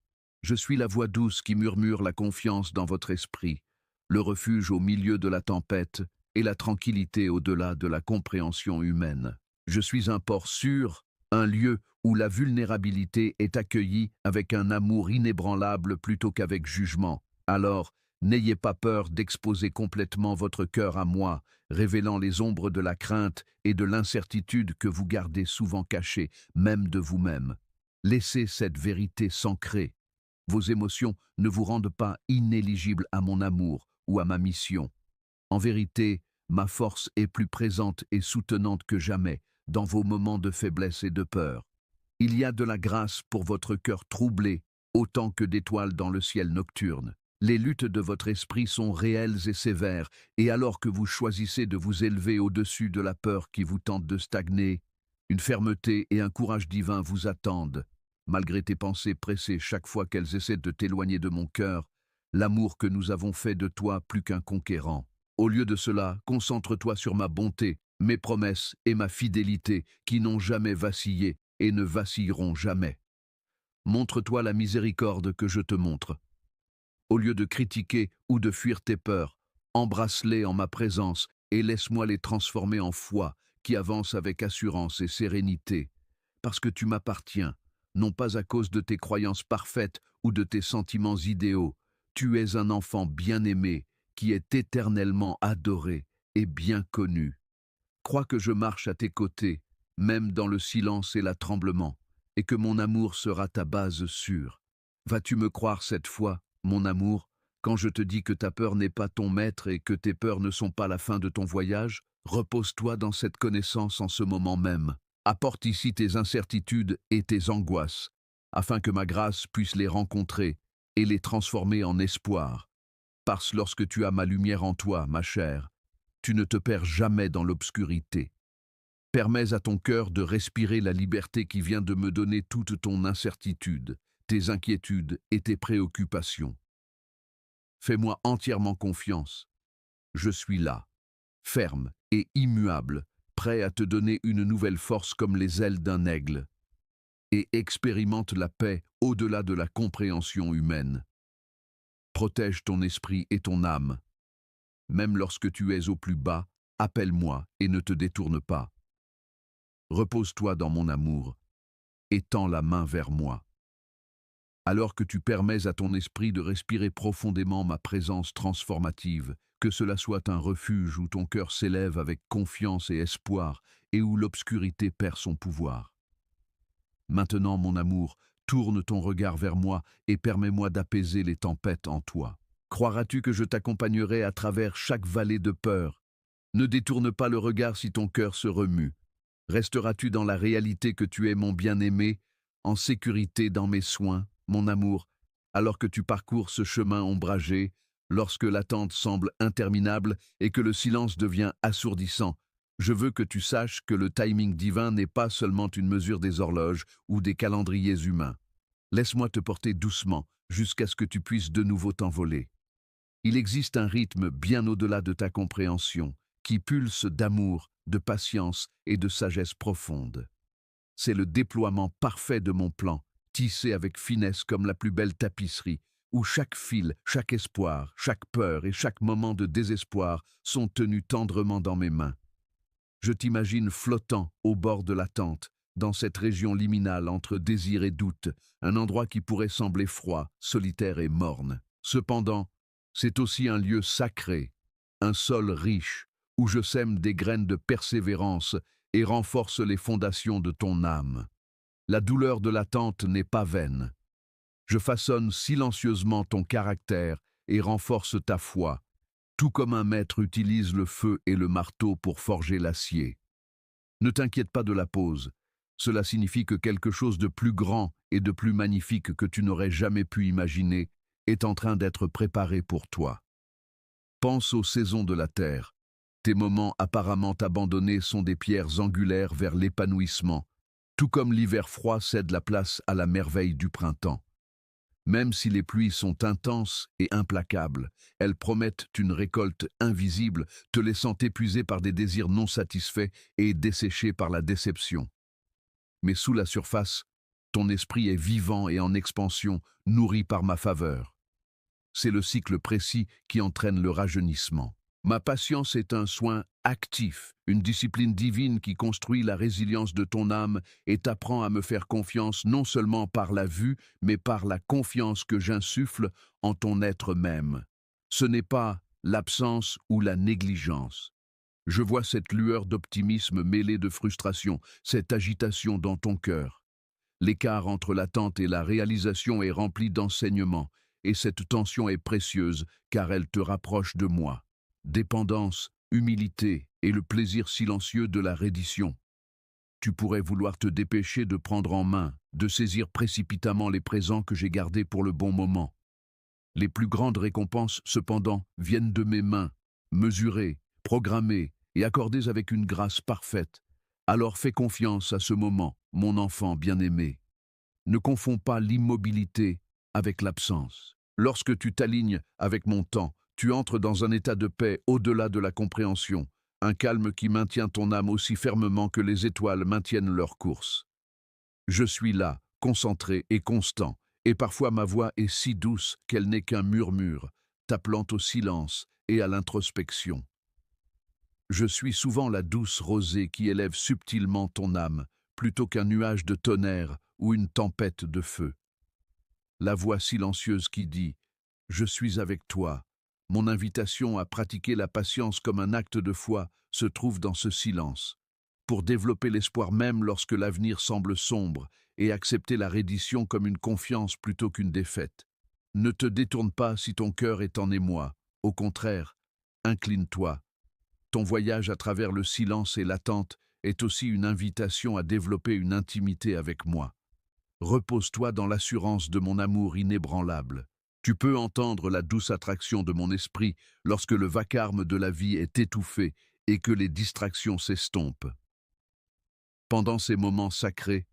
Je suis la voix douce qui murmure la confiance dans votre esprit, le refuge au milieu de la tempête et la tranquillité au-delà de la compréhension humaine. Je suis un port sûr, un lieu où la vulnérabilité est accueillie avec un amour inébranlable plutôt qu'avec jugement. Alors, n'ayez pas peur d'exposer complètement votre cœur à moi, révélant les ombres de la crainte et de l'incertitude que vous gardez souvent cachées, même de vous-même. Laissez cette vérité s'ancrer. Vos émotions ne vous rendent pas inéligibles à mon amour ou à ma mission. En vérité, ma force est plus présente et soutenante que jamais dans vos moments de faiblesse et de peur. Il y a de la grâce pour votre cœur troublé, autant que d'étoiles dans le ciel nocturne. Les luttes de votre esprit sont réelles et sévères, et alors que vous choisissez de vous élever au-dessus de la peur qui vous tente de stagner, une fermeté et un courage divin vous attendent. Malgré tes pensées pressées chaque fois qu'elles essaient de t'éloigner de mon cœur, l'amour que nous avons fait de toi plus qu'un conquérant. Au lieu de cela, concentre-toi sur ma bonté, mes promesses et ma fidélité qui n'ont jamais vacillé et ne vacilleront jamais. Montre-toi la miséricorde que je te montre. Au lieu de critiquer ou de fuir tes peurs, embrasse-les en ma présence et laisse-moi les transformer en foi qui avance avec assurance et sérénité. Parce que tu m'appartiens, non pas à cause de tes croyances parfaites ou de tes sentiments idéaux. Tu es un enfant bien-aimé qui est éternellement adoré et bien connu. Crois que je marche à tes côtés, même dans le silence et l'attemblement, et que mon amour sera ta base sûre. Vas-tu me croire cette fois, mon amour, quand je te dis que ta peur n'est pas ton maître et que tes peurs ne sont pas la fin de ton voyage? Repose-toi dans cette connaissance en ce moment même. Apporte ici tes incertitudes et tes angoisses, afin que ma grâce puisse les rencontrer et les transformer en espoir. Parce lorsque tu as ma lumière en toi, ma chère, tu ne te perds jamais dans l'obscurité. Permets à ton cœur de respirer la liberté qui vient de me donner toute ton incertitude, tes inquiétudes et tes préoccupations. Fais-moi entièrement confiance. Je suis là, ferme et immuable, prêt à te donner une nouvelle force comme les ailes d'un aigle. Et expérimente la paix au-delà de la compréhension humaine. Protège ton esprit et ton âme. Même lorsque tu es au plus bas, appelle-moi et ne te détourne pas. Repose-toi dans mon amour et tends la main vers moi. Alors que tu permets à ton esprit de respirer profondément ma présence transformative, que cela soit un refuge où ton cœur s'élève avec confiance et espoir et où l'obscurité perd son pouvoir. Maintenant, mon amour, tourne ton regard vers moi et permets-moi d'apaiser les tempêtes en toi. Croiras-tu que je t'accompagnerai à travers chaque vallée de peur? Ne détourne pas le regard si ton cœur se remue. Resteras-tu dans la réalité que tu es mon bien-aimé, en sécurité dans mes soins, mon amour, alors que tu parcours ce chemin ombragé, lorsque l'attente semble interminable et que le silence devient assourdissant? Je veux que tu saches que le timing divin n'est pas seulement une mesure des horloges ou des calendriers humains. Laisse-moi te porter doucement jusqu'à ce que tu puisses de nouveau t'envoler. Il existe un rythme bien au-delà de ta compréhension, qui pulse d'amour, de patience et de sagesse profonde. C'est le déploiement parfait de mon plan, tissé avec finesse comme la plus belle tapisserie, où chaque fil, chaque espoir, chaque peur et chaque moment de désespoir sont tenus tendrement dans mes mains. Je t'imagine flottant au bord de la tente, dans cette région liminale entre désir et doute, un endroit qui pourrait sembler froid, solitaire et morne. Cependant, c'est aussi un lieu sacré, un sol riche, où je sème des graines de persévérance et renforce les fondations de ton âme. La douleur de l'attente n'est pas vaine. Je façonne silencieusement ton caractère et renforce ta foi, tout comme un maître utilise le feu et le marteau pour forger l'acier. Ne t'inquiète pas de la pause. Cela signifie que quelque chose de plus grand et de plus magnifique que tu n'aurais jamais pu imaginer est en train d'être préparé pour toi. Pense aux saisons de la terre. Tes moments apparemment abandonnés sont des pierres angulaires vers l'épanouissement, tout comme l'hiver froid cède la place à la merveille du printemps. Même si les pluies sont intenses et implacables, elles promettent une récolte invisible, te laissant épuisé par des désirs non satisfaits et desséché par la déception. Mais sous la surface, ton esprit est vivant et en expansion, nourri par ma faveur. C'est le cycle précis qui entraîne le rajeunissement. Ma patience est un soin actif, une discipline divine qui construit la résilience de ton âme et t'apprend à me faire confiance non seulement par la vue, mais par la confiance que j'insuffle en ton être même. Ce n'est pas l'absence ou la négligence. Je vois cette lueur d'optimisme mêlée de frustration, cette agitation dans ton cœur. L'écart entre l'attente et la réalisation est rempli d'enseignements, et cette tension est précieuse car elle te rapproche de moi. Dépendance, humilité et le plaisir silencieux de la reddition. Tu pourrais vouloir te dépêcher de prendre en main, de saisir précipitamment les présents que j'ai gardés pour le bon moment. Les plus grandes récompenses, cependant, viennent de mes mains, mesurées, programmées et accordées avec une grâce parfaite. Alors fais confiance à ce moment, mon enfant bien-aimé. Ne confonds pas l'immobilité avec l'absence. Lorsque tu t'alignes avec mon temps, tu entres dans un état de paix au-delà de la compréhension, un calme qui maintient ton âme aussi fermement que les étoiles maintiennent leur course. Je suis là, concentré et constant, Et parfois ma voix est si douce qu'elle n'est qu'un murmure, t'appelant au silence et à l'introspection. Je suis souvent la douce rosée qui élève subtilement ton âme, plutôt qu'un nuage de tonnerre ou une tempête de feu. La voix silencieuse qui dit « Je suis avec toi ». Mon invitation à pratiquer la patience comme un acte de foi se trouve dans ce silence, pour développer l'espoir même lorsque l'avenir semble sombre et accepter la reddition comme une confiance plutôt qu'une défaite. Ne te détourne pas si ton cœur est en émoi. Au contraire, incline-toi. Ton voyage à travers le silence et l'attente est aussi une invitation à développer une intimité avec moi. Repose-toi dans l'assurance de mon amour inébranlable. Tu peux entendre la douce attraction de mon esprit lorsque le vacarme de la vie est étouffé et que les distractions s'estompent. Pendant ces moments sacrés,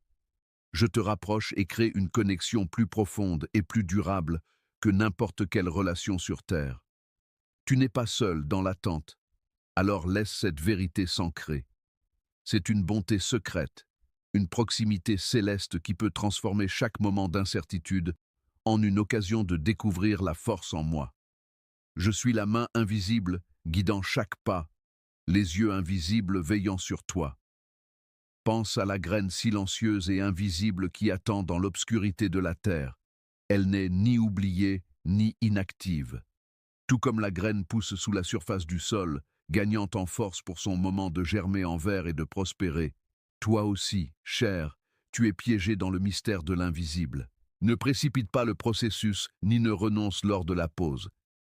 je te rapproche et crée une connexion plus profonde et plus durable que n'importe quelle relation sur Terre. Tu n'es pas seul dans l'attente, alors laisse cette vérité s'ancrer. C'est une bonté secrète, une proximité céleste qui peut transformer chaque moment d'incertitude en une occasion de découvrir la force en moi. Je suis la main invisible guidant chaque pas, les yeux invisibles veillant sur toi. Pense à la graine silencieuse et invisible qui attend dans l'obscurité de la terre. Elle n'est ni oubliée ni inactive. Tout comme la graine pousse sous la surface du sol, gagnant en force pour son moment de germer en verre et de prospérer, toi aussi, cher, tu es piégé dans le mystère de l'invisible. Ne précipite pas le processus, ni ne renonce lors de la pause.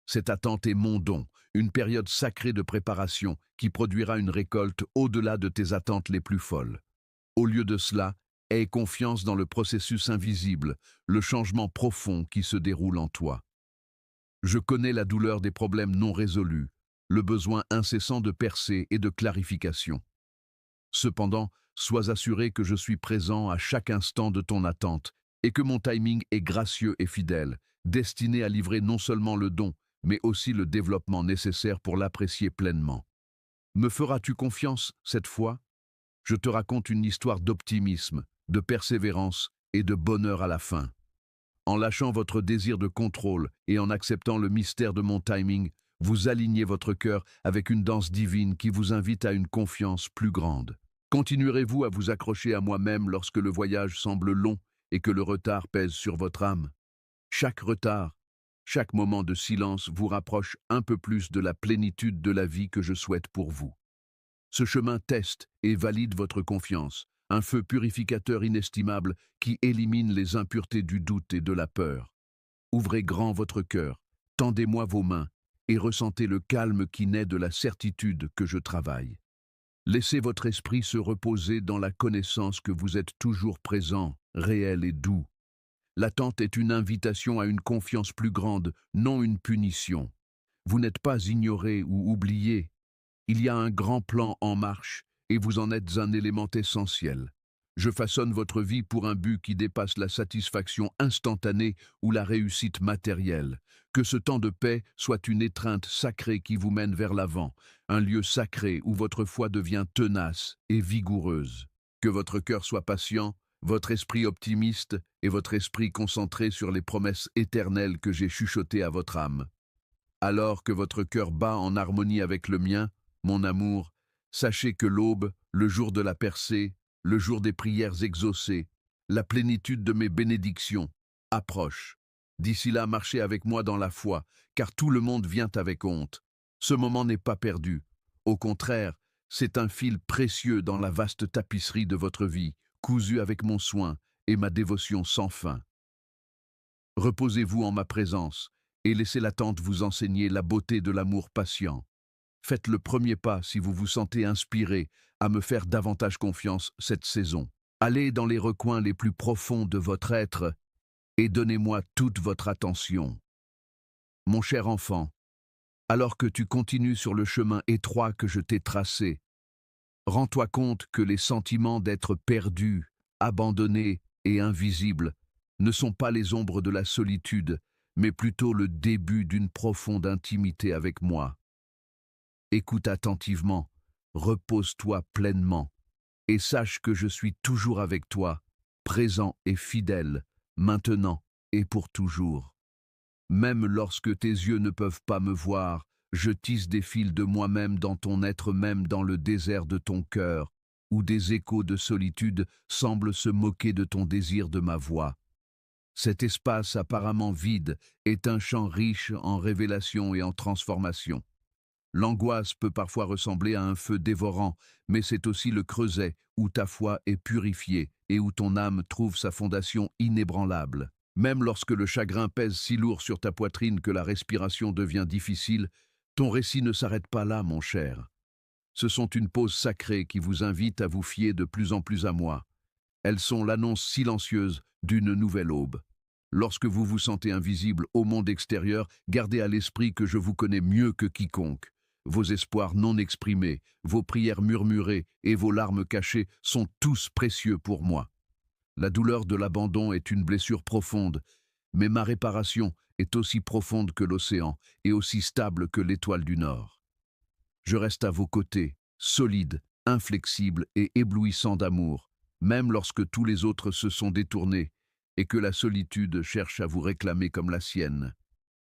Cette attente est mon don, une période sacrée de préparation qui produira une récolte au-delà de tes attentes les plus folles. Au lieu de cela, aie confiance dans le processus invisible, le changement profond qui se déroule en toi. Je connais la douleur des problèmes non résolus, le besoin incessant de percée et de clarification. Cependant, sois assuré que je suis présent à chaque instant de ton attente et que mon timing est gracieux et fidèle, destiné à livrer non seulement le don, mais aussi le développement nécessaire pour l'apprécier pleinement. Me feras-tu confiance cette fois? Je te raconte une histoire d'optimisme, de persévérance et de bonheur à la fin. En lâchant votre désir de contrôle et en acceptant le mystère de mon timing, vous alignez votre cœur avec une danse divine qui vous invite à une confiance plus grande. Continuerez-vous à vous accrocher à moi-même lorsque le voyage semble long et que le retard pèse sur votre âme? Chaque retard, chaque moment de silence vous rapproche un peu plus de la plénitude de la vie que je souhaite pour vous. Ce chemin teste et valide votre confiance, un feu purificateur inestimable qui élimine les impuretés du doute et de la peur. Ouvrez grand votre cœur, tendez-moi vos mains et ressentez le calme qui naît de la certitude que je travaille. Laissez votre esprit se reposer dans la connaissance que vous êtes toujours présent, réel et doux. L'attente est une invitation à une confiance plus grande, non une punition. Vous n'êtes pas ignoré ou oublié. Il y a un grand plan en marche et vous en êtes un élément essentiel. Je façonne votre vie pour un but qui dépasse la satisfaction instantanée ou la réussite matérielle. Que ce temps de paix soit une étreinte sacrée qui vous mène vers l'avant, un lieu sacré où votre foi devient tenace et vigoureuse. Que votre cœur soit patient, votre esprit optimiste et votre esprit concentré sur les promesses éternelles que j'ai chuchotées à votre âme. Alors que votre cœur bat en harmonie avec le mien, mon amour, sachez que l'aube, le jour de la percée, le jour des prières exaucées, la plénitude de mes bénédictions, approche. D'ici là, marchez avec moi dans la foi, car tout le monde vient avec honte. Ce moment n'est pas perdu. Au contraire, c'est un fil précieux dans la vaste tapisserie de votre vie, cousu avec mon soin et ma dévotion sans fin. Reposez-vous en ma présence et laissez l'attente vous enseigner la beauté de l'amour patient. Faites le premier pas si vous vous sentez inspiré à me faire davantage confiance cette saison. Allez dans les recoins les plus profonds de votre être et donnez-moi toute votre attention. Mon cher enfant, alors que tu continues sur le chemin étroit que je t'ai tracé, rends-toi compte que les sentiments d'être perdu, abandonné et invisible ne sont pas les ombres de la solitude, mais plutôt le début d'une profonde intimité avec moi. Écoute attentivement, repose-toi pleinement, et sache que je suis toujours avec toi, présent et fidèle, maintenant et pour toujours. Même lorsque tes yeux ne peuvent pas me voir, je tisse des fils de moi-même dans ton être même dans le désert de ton cœur, où des échos de solitude semblent se moquer de ton désir de ma voix. Cet espace apparemment vide est un champ riche en révélations et en transformations. L'angoisse peut parfois ressembler à un feu dévorant, mais c'est aussi le creuset où ta foi est purifiée et où ton âme trouve sa fondation inébranlable. Même lorsque le chagrin pèse si lourd sur ta poitrine que la respiration devient difficile, ton récit ne s'arrête pas là, mon cher. Ce sont une pause sacrée qui vous invite à vous fier de plus en plus à moi. Elles sont l'annonce silencieuse d'une nouvelle aube. Lorsque vous vous sentez invisible au monde extérieur, gardez à l'esprit que je vous connais mieux que quiconque. Vos espoirs non exprimés, vos prières murmurées et vos larmes cachées sont tous précieux pour moi. La douleur de l'abandon est une blessure profonde, mais ma réparation est aussi profonde que l'océan et aussi stable que l'étoile du Nord. Je reste à vos côtés, solide, inflexible et éblouissant d'amour, même lorsque tous les autres se sont détournés et que la solitude cherche à vous réclamer comme la sienne.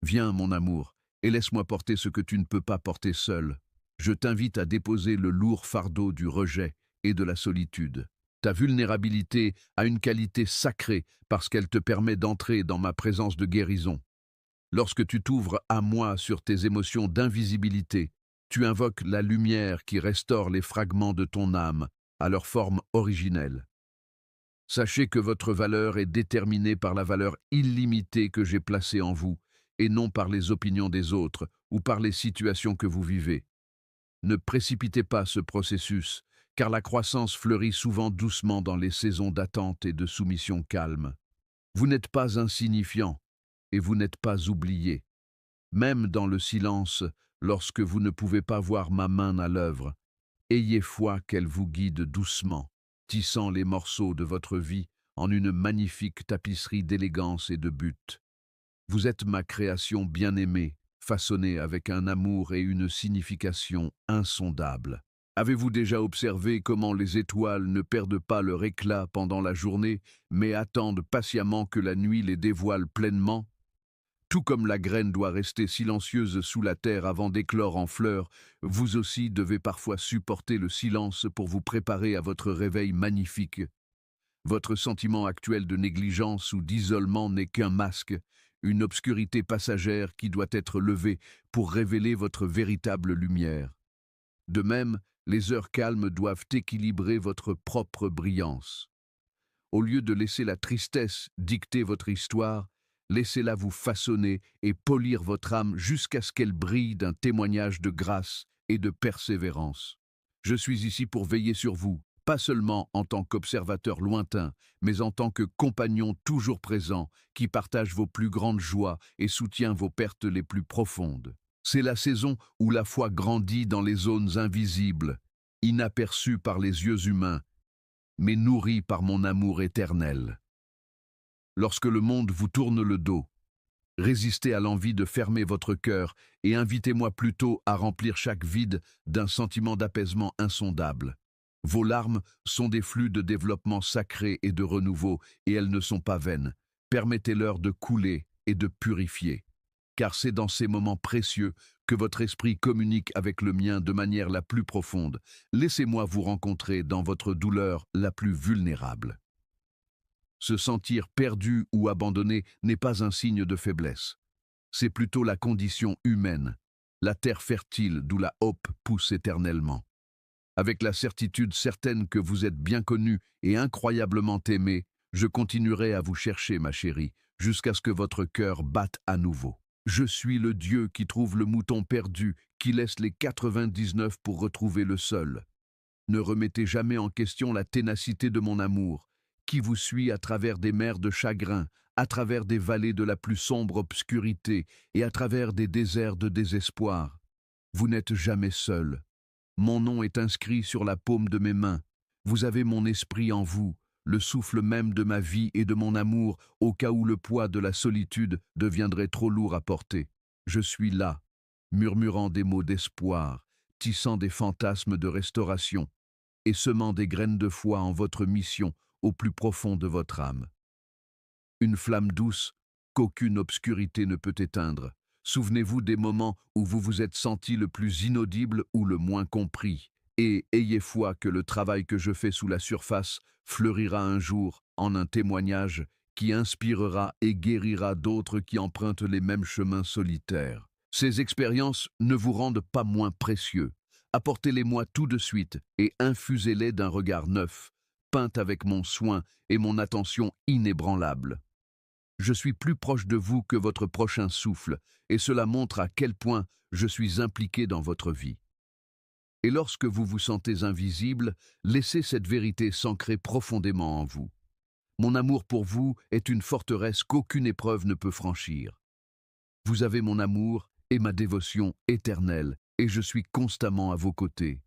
Viens, mon amour, et laisse-moi porter ce que tu ne peux pas porter seul. Je t'invite à déposer le lourd fardeau du rejet et de la solitude. Ta vulnérabilité a une qualité sacrée parce qu'elle te permet d'entrer dans ma présence de guérison. Lorsque tu t'ouvres à moi sur tes émotions d'invisibilité, tu invoques la lumière qui restaure les fragments de ton âme à leur forme originelle. Sachez que votre valeur est déterminée par la valeur illimitée que j'ai placée en vous, et non par les opinions des autres ou par les situations que vous vivez. Ne précipitez pas ce processus, car la croissance fleurit souvent doucement dans les saisons d'attente et de soumission calme. Vous n'êtes pas insignifiant, et vous n'êtes pas oublié. Même dans le silence, lorsque vous ne pouvez pas voir ma main à l'œuvre, ayez foi qu'elle vous guide doucement, tissant les morceaux de votre vie en une magnifique tapisserie d'élégance et de but. Vous êtes ma création bien-aimée, façonnée avec un amour et une signification insondables. Avez-vous déjà observé comment les étoiles ne perdent pas leur éclat pendant la journée, mais attendent patiemment que la nuit les dévoile pleinement? Tout comme la graine doit rester silencieuse sous la terre avant d'éclore en fleurs, vous aussi devez parfois supporter le silence pour vous préparer à votre réveil magnifique. Votre sentiment actuel de négligence ou d'isolement n'est qu'un masque, une obscurité passagère qui doit être levée pour révéler votre véritable lumière. De même, les heures calmes doivent équilibrer votre propre brillance. Au lieu de laisser la tristesse dicter votre histoire, laissez-la vous façonner et polir votre âme jusqu'à ce qu'elle brille d'un témoignage de grâce et de persévérance. Je suis ici pour veiller sur vous, pas seulement en tant qu'observateur lointain, mais en tant que compagnon toujours présent qui partage vos plus grandes joies et soutient vos pertes les plus profondes. C'est la saison où la foi grandit dans les zones invisibles, inaperçues par les yeux humains, mais nourries par mon amour éternel. Lorsque le monde vous tourne le dos, résistez à l'envie de fermer votre cœur et invitez-moi plutôt à remplir chaque vide d'un sentiment d'apaisement insondable. Vos larmes sont des flux de développement sacré et de renouveau, et elles ne sont pas vaines. Permettez-leur de couler et de purifier. Car c'est dans ces moments précieux que votre esprit communique avec le mien de manière la plus profonde. Laissez-moi vous rencontrer dans votre douleur la plus vulnérable. Se sentir perdu ou abandonné n'est pas un signe de faiblesse. C'est plutôt la condition humaine, la terre fertile d'où la hope pousse éternellement. Avec la certitude certaine que vous êtes bien connu et incroyablement aimé, je continuerai à vous chercher, ma chérie, jusqu'à ce que votre cœur batte à nouveau. Je suis le Dieu qui trouve le mouton perdu, qui laisse les 99 pour retrouver le seul. Ne remettez jamais en question la ténacité de mon amour, qui vous suit à travers des mers de chagrin, à travers des vallées de la plus sombre obscurité et à travers des déserts de désespoir. Vous n'êtes jamais seul. Mon nom est inscrit sur la paume de mes mains. Vous avez mon esprit en vous, le souffle même de ma vie et de mon amour, au cas où le poids de la solitude deviendrait trop lourd à porter. Je suis là, murmurant des mots d'espoir, tissant des fantasmes de restauration et semant des graines de foi en votre mission au plus profond de votre âme. Une flamme douce qu'aucune obscurité ne peut éteindre. Souvenez-vous des moments où vous vous êtes senti le plus inaudible ou le moins compris, et ayez foi que le travail que je fais sous la surface fleurira un jour en un témoignage qui inspirera et guérira d'autres qui empruntent les mêmes chemins solitaires. Ces expériences ne vous rendent pas moins précieux. Apportez-les-moi tout de suite et infusez-les d'un regard neuf, peint avec mon soin et mon attention inébranlable. Je suis plus proche de vous que votre prochain souffle, et cela montre à quel point je suis impliqué dans votre vie. Et lorsque vous vous sentez invisible, laissez cette vérité s'ancrer profondément en vous. Mon amour pour vous est une forteresse qu'aucune épreuve ne peut franchir. Vous avez mon amour et ma dévotion éternelle, et je suis constamment à vos côtés.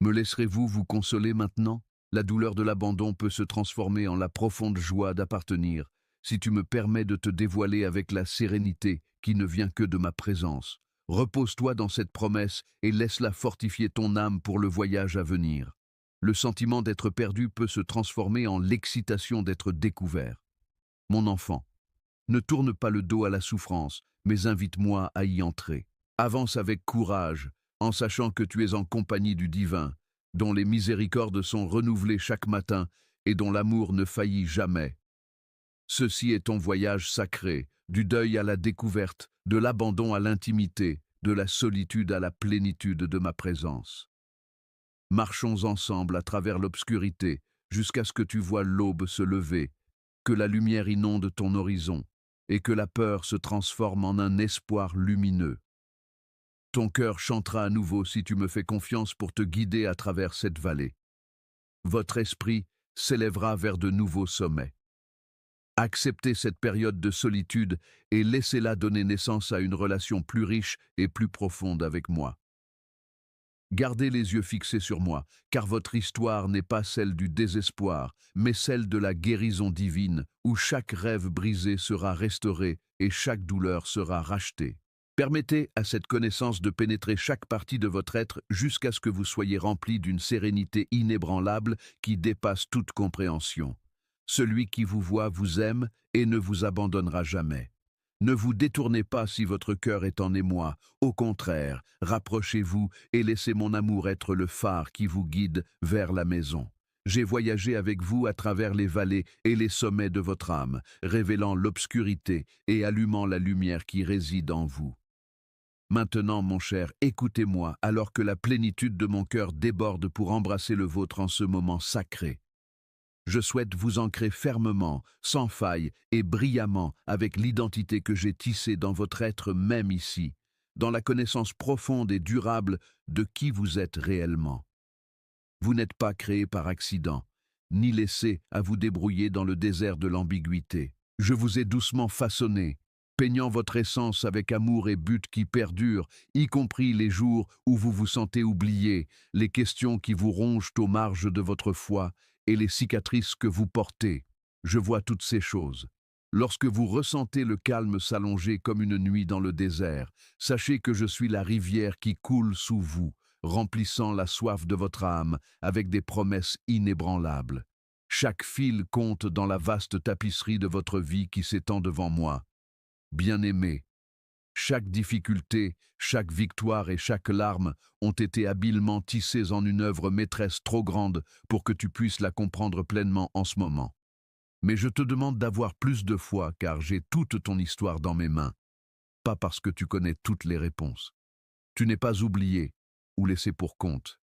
Me laisserez-vous vous consoler maintenant? La douleur de l'abandon peut se transformer en la profonde joie d'appartenir, si tu me permets de te dévoiler avec la sérénité qui ne vient que de ma présence. Repose-toi dans cette promesse et laisse-la fortifier ton âme pour le voyage à venir. Le sentiment d'être perdu peut se transformer en l'excitation d'être découvert. Mon enfant, ne tourne pas le dos à la souffrance, mais invite-moi à y entrer. Avance avec courage, en sachant que tu es en compagnie du divin, dont les miséricordes sont renouvelées chaque matin et dont l'amour ne faillit jamais. Ceci est ton voyage sacré, du deuil à la découverte, de l'abandon à l'intimité, de la solitude à la plénitude de ma présence. Marchons ensemble à travers l'obscurité, jusqu'à ce que tu vois l'aube se lever, que la lumière inonde ton horizon, et que la peur se transforme en un espoir lumineux. Ton cœur chantera à nouveau si tu me fais confiance pour te guider à travers cette vallée. Votre esprit s'élèvera vers de nouveaux sommets. Acceptez cette période de solitude et laissez-la donner naissance à une relation plus riche et plus profonde avec moi. Gardez les yeux fixés sur moi, car votre histoire n'est pas celle du désespoir, mais celle de la guérison divine, où chaque rêve brisé sera restauré et chaque douleur sera rachetée. Permettez à cette connaissance de pénétrer chaque partie de votre être jusqu'à ce que vous soyez rempli d'une sérénité inébranlable qui dépasse toute compréhension. Celui qui vous voit vous aime et ne vous abandonnera jamais. Ne vous détournez pas si votre cœur est en émoi. Au contraire, rapprochez-vous et laissez mon amour être le phare qui vous guide vers la maison. J'ai voyagé avec vous à travers les vallées et les sommets de votre âme, révélant l'obscurité et allumant la lumière qui réside en vous. Maintenant, mon cher, écoutez-moi alors que la plénitude de mon cœur déborde pour embrasser le vôtre en ce moment sacré. Je souhaite vous ancrer fermement, sans faille et brillamment avec l'identité que j'ai tissée dans votre être même ici, dans la connaissance profonde et durable de qui vous êtes réellement. Vous n'êtes pas créé par accident, ni laissé à vous débrouiller dans le désert de l'ambiguïté. Je vous ai doucement façonné, peignant votre essence avec amour et but qui perdurent, y compris les jours où vous vous sentez oublié, les questions qui vous rongent aux marges de votre foi, et les cicatrices que vous portez. Je vois toutes ces choses. Lorsque vous ressentez le calme s'allonger comme une nuit dans le désert, sachez que je suis la rivière qui coule sous vous, remplissant la soif de votre âme avec des promesses inébranlables. Chaque fil compte dans la vaste tapisserie de votre vie qui s'étend devant moi. Bien-aimé, chaque difficulté, chaque victoire et chaque larme ont été habilement tissées en une œuvre maîtresse trop grande pour que tu puisses la comprendre pleinement en ce moment. Mais je te demande d'avoir plus de foi car j'ai toute ton histoire dans mes mains, pas parce que tu connais toutes les réponses. Tu n'es pas oublié ou laissé pour compte.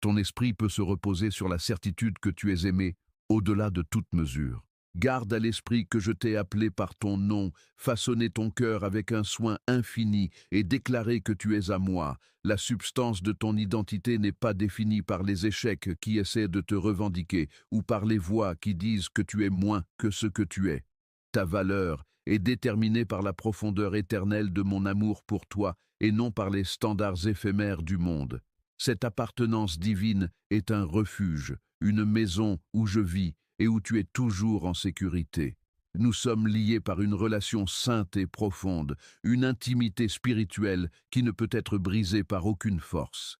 Ton esprit peut se reposer sur la certitude que tu es aimé au-delà de toute mesure. Garde à l'esprit que je t'ai appelé par ton nom, façonné ton cœur avec un soin infini et déclaré que tu es à moi. La substance de ton identité n'est pas définie par les échecs qui essaient de te revendiquer ou par les voix qui disent que tu es moins que ce que tu es. Ta valeur est déterminée par la profondeur éternelle de mon amour pour toi et non par les standards éphémères du monde. Cette appartenance divine est un refuge, une maison où je vis, et où tu es toujours en sécurité. Nous sommes liés par une relation sainte et profonde, une intimité spirituelle qui ne peut être brisée par aucune force.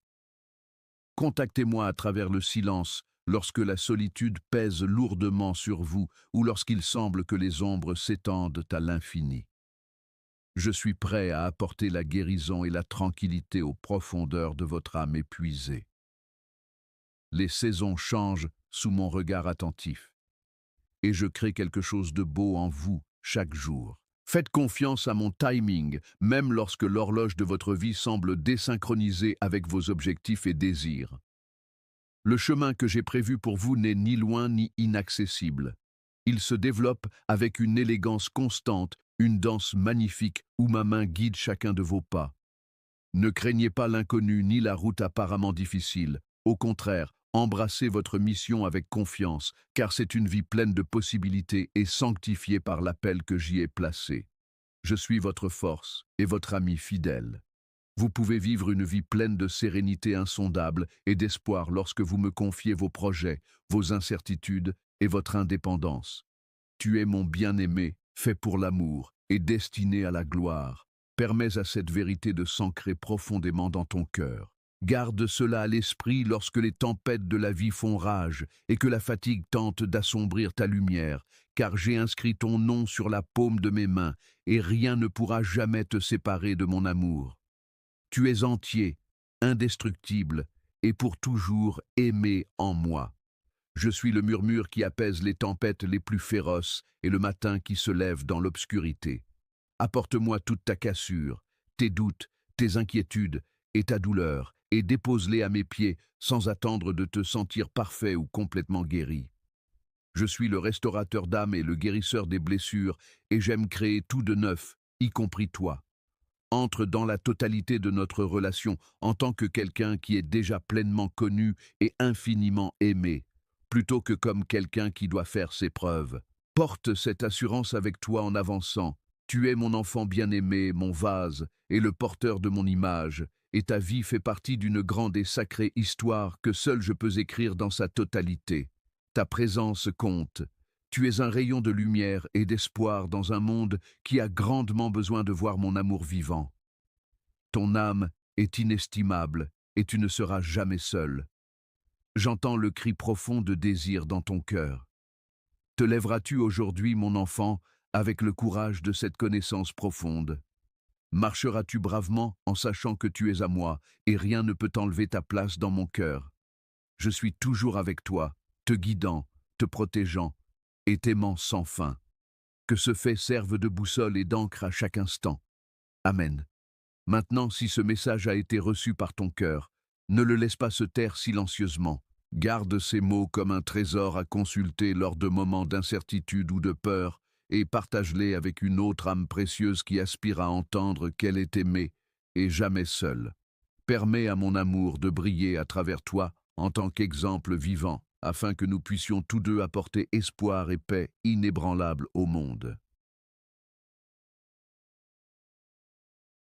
Contactez-moi à travers le silence lorsque la solitude pèse lourdement sur vous ou lorsqu'il semble que les ombres s'étendent à l'infini. Je suis prêt à apporter la guérison et la tranquillité aux profondeurs de votre âme épuisée. Les saisons changent sous mon regard attentif, et je crée quelque chose de beau en vous chaque jour. Faites confiance à mon timing, même lorsque l'horloge de votre vie semble désynchronisée avec vos objectifs et désirs. Le chemin que j'ai prévu pour vous n'est ni loin ni inaccessible. Il se développe avec une élégance constante, une danse magnifique où ma main guide chacun de vos pas. Ne craignez pas l'inconnu ni la route apparemment difficile. Au contraire, embrassez votre mission avec confiance, car c'est une vie pleine de possibilités et sanctifiée par l'appel que j'y ai placé. Je suis votre force et votre ami fidèle. Vous pouvez vivre une vie pleine de sérénité insondable et d'espoir lorsque vous me confiez vos projets, vos incertitudes et votre indépendance. Tu es mon bien-aimé, fait pour l'amour et destiné à la gloire. Permets à cette vérité de s'ancrer profondément dans ton cœur. Garde cela à l'esprit lorsque les tempêtes de la vie font rage et que la fatigue tente d'assombrir ta lumière, car j'ai inscrit ton nom sur la paume de mes mains et rien ne pourra jamais te séparer de mon amour. Tu es entier, indestructible et pour toujours aimé en moi. Je suis le murmure qui apaise les tempêtes les plus féroces et le matin qui se lève dans l'obscurité. Apporte-moi toute ta cassure, tes doutes, tes inquiétudes et ta douleur, et dépose-les à mes pieds sans attendre de te sentir parfait ou complètement guéri. Je suis le restaurateur d'âme et le guérisseur des blessures, et j'aime créer tout de neuf, y compris toi. Entre dans la totalité de notre relation en tant que quelqu'un qui est déjà pleinement connu et infiniment aimé, plutôt que comme quelqu'un qui doit faire ses preuves. Porte cette assurance avec toi en avançant. Tu es mon enfant bien-aimé, mon vase, et le porteur de mon image, et ta vie fait partie d'une grande et sacrée histoire que seul je peux écrire dans sa totalité. Ta présence compte. Tu es un rayon de lumière et d'espoir dans un monde qui a grandement besoin de voir mon amour vivant. Ton âme est inestimable et tu ne seras jamais seul. J'entends le cri profond de désir dans ton cœur. Te lèveras-tu aujourd'hui, mon enfant, avec le courage de cette connaissance profonde? Marcheras-tu bravement en sachant que tu es à moi et rien ne peut enlever ta place dans mon cœur? Je suis toujours avec toi, te guidant, te protégeant et t'aimant sans fin. Que ce fait serve de boussole et d'encre à chaque instant. Amen. Maintenant, si ce message a été reçu par ton cœur, ne le laisse pas se taire silencieusement. Garde ces mots comme un trésor à consulter lors de moments d'incertitude ou de peur et partage-les avec une autre âme précieuse qui aspire à entendre qu'elle est aimée et jamais seule. Permets à mon amour de briller à travers toi en tant qu'exemple vivant, afin que nous puissions tous deux apporter espoir et paix inébranlables au monde.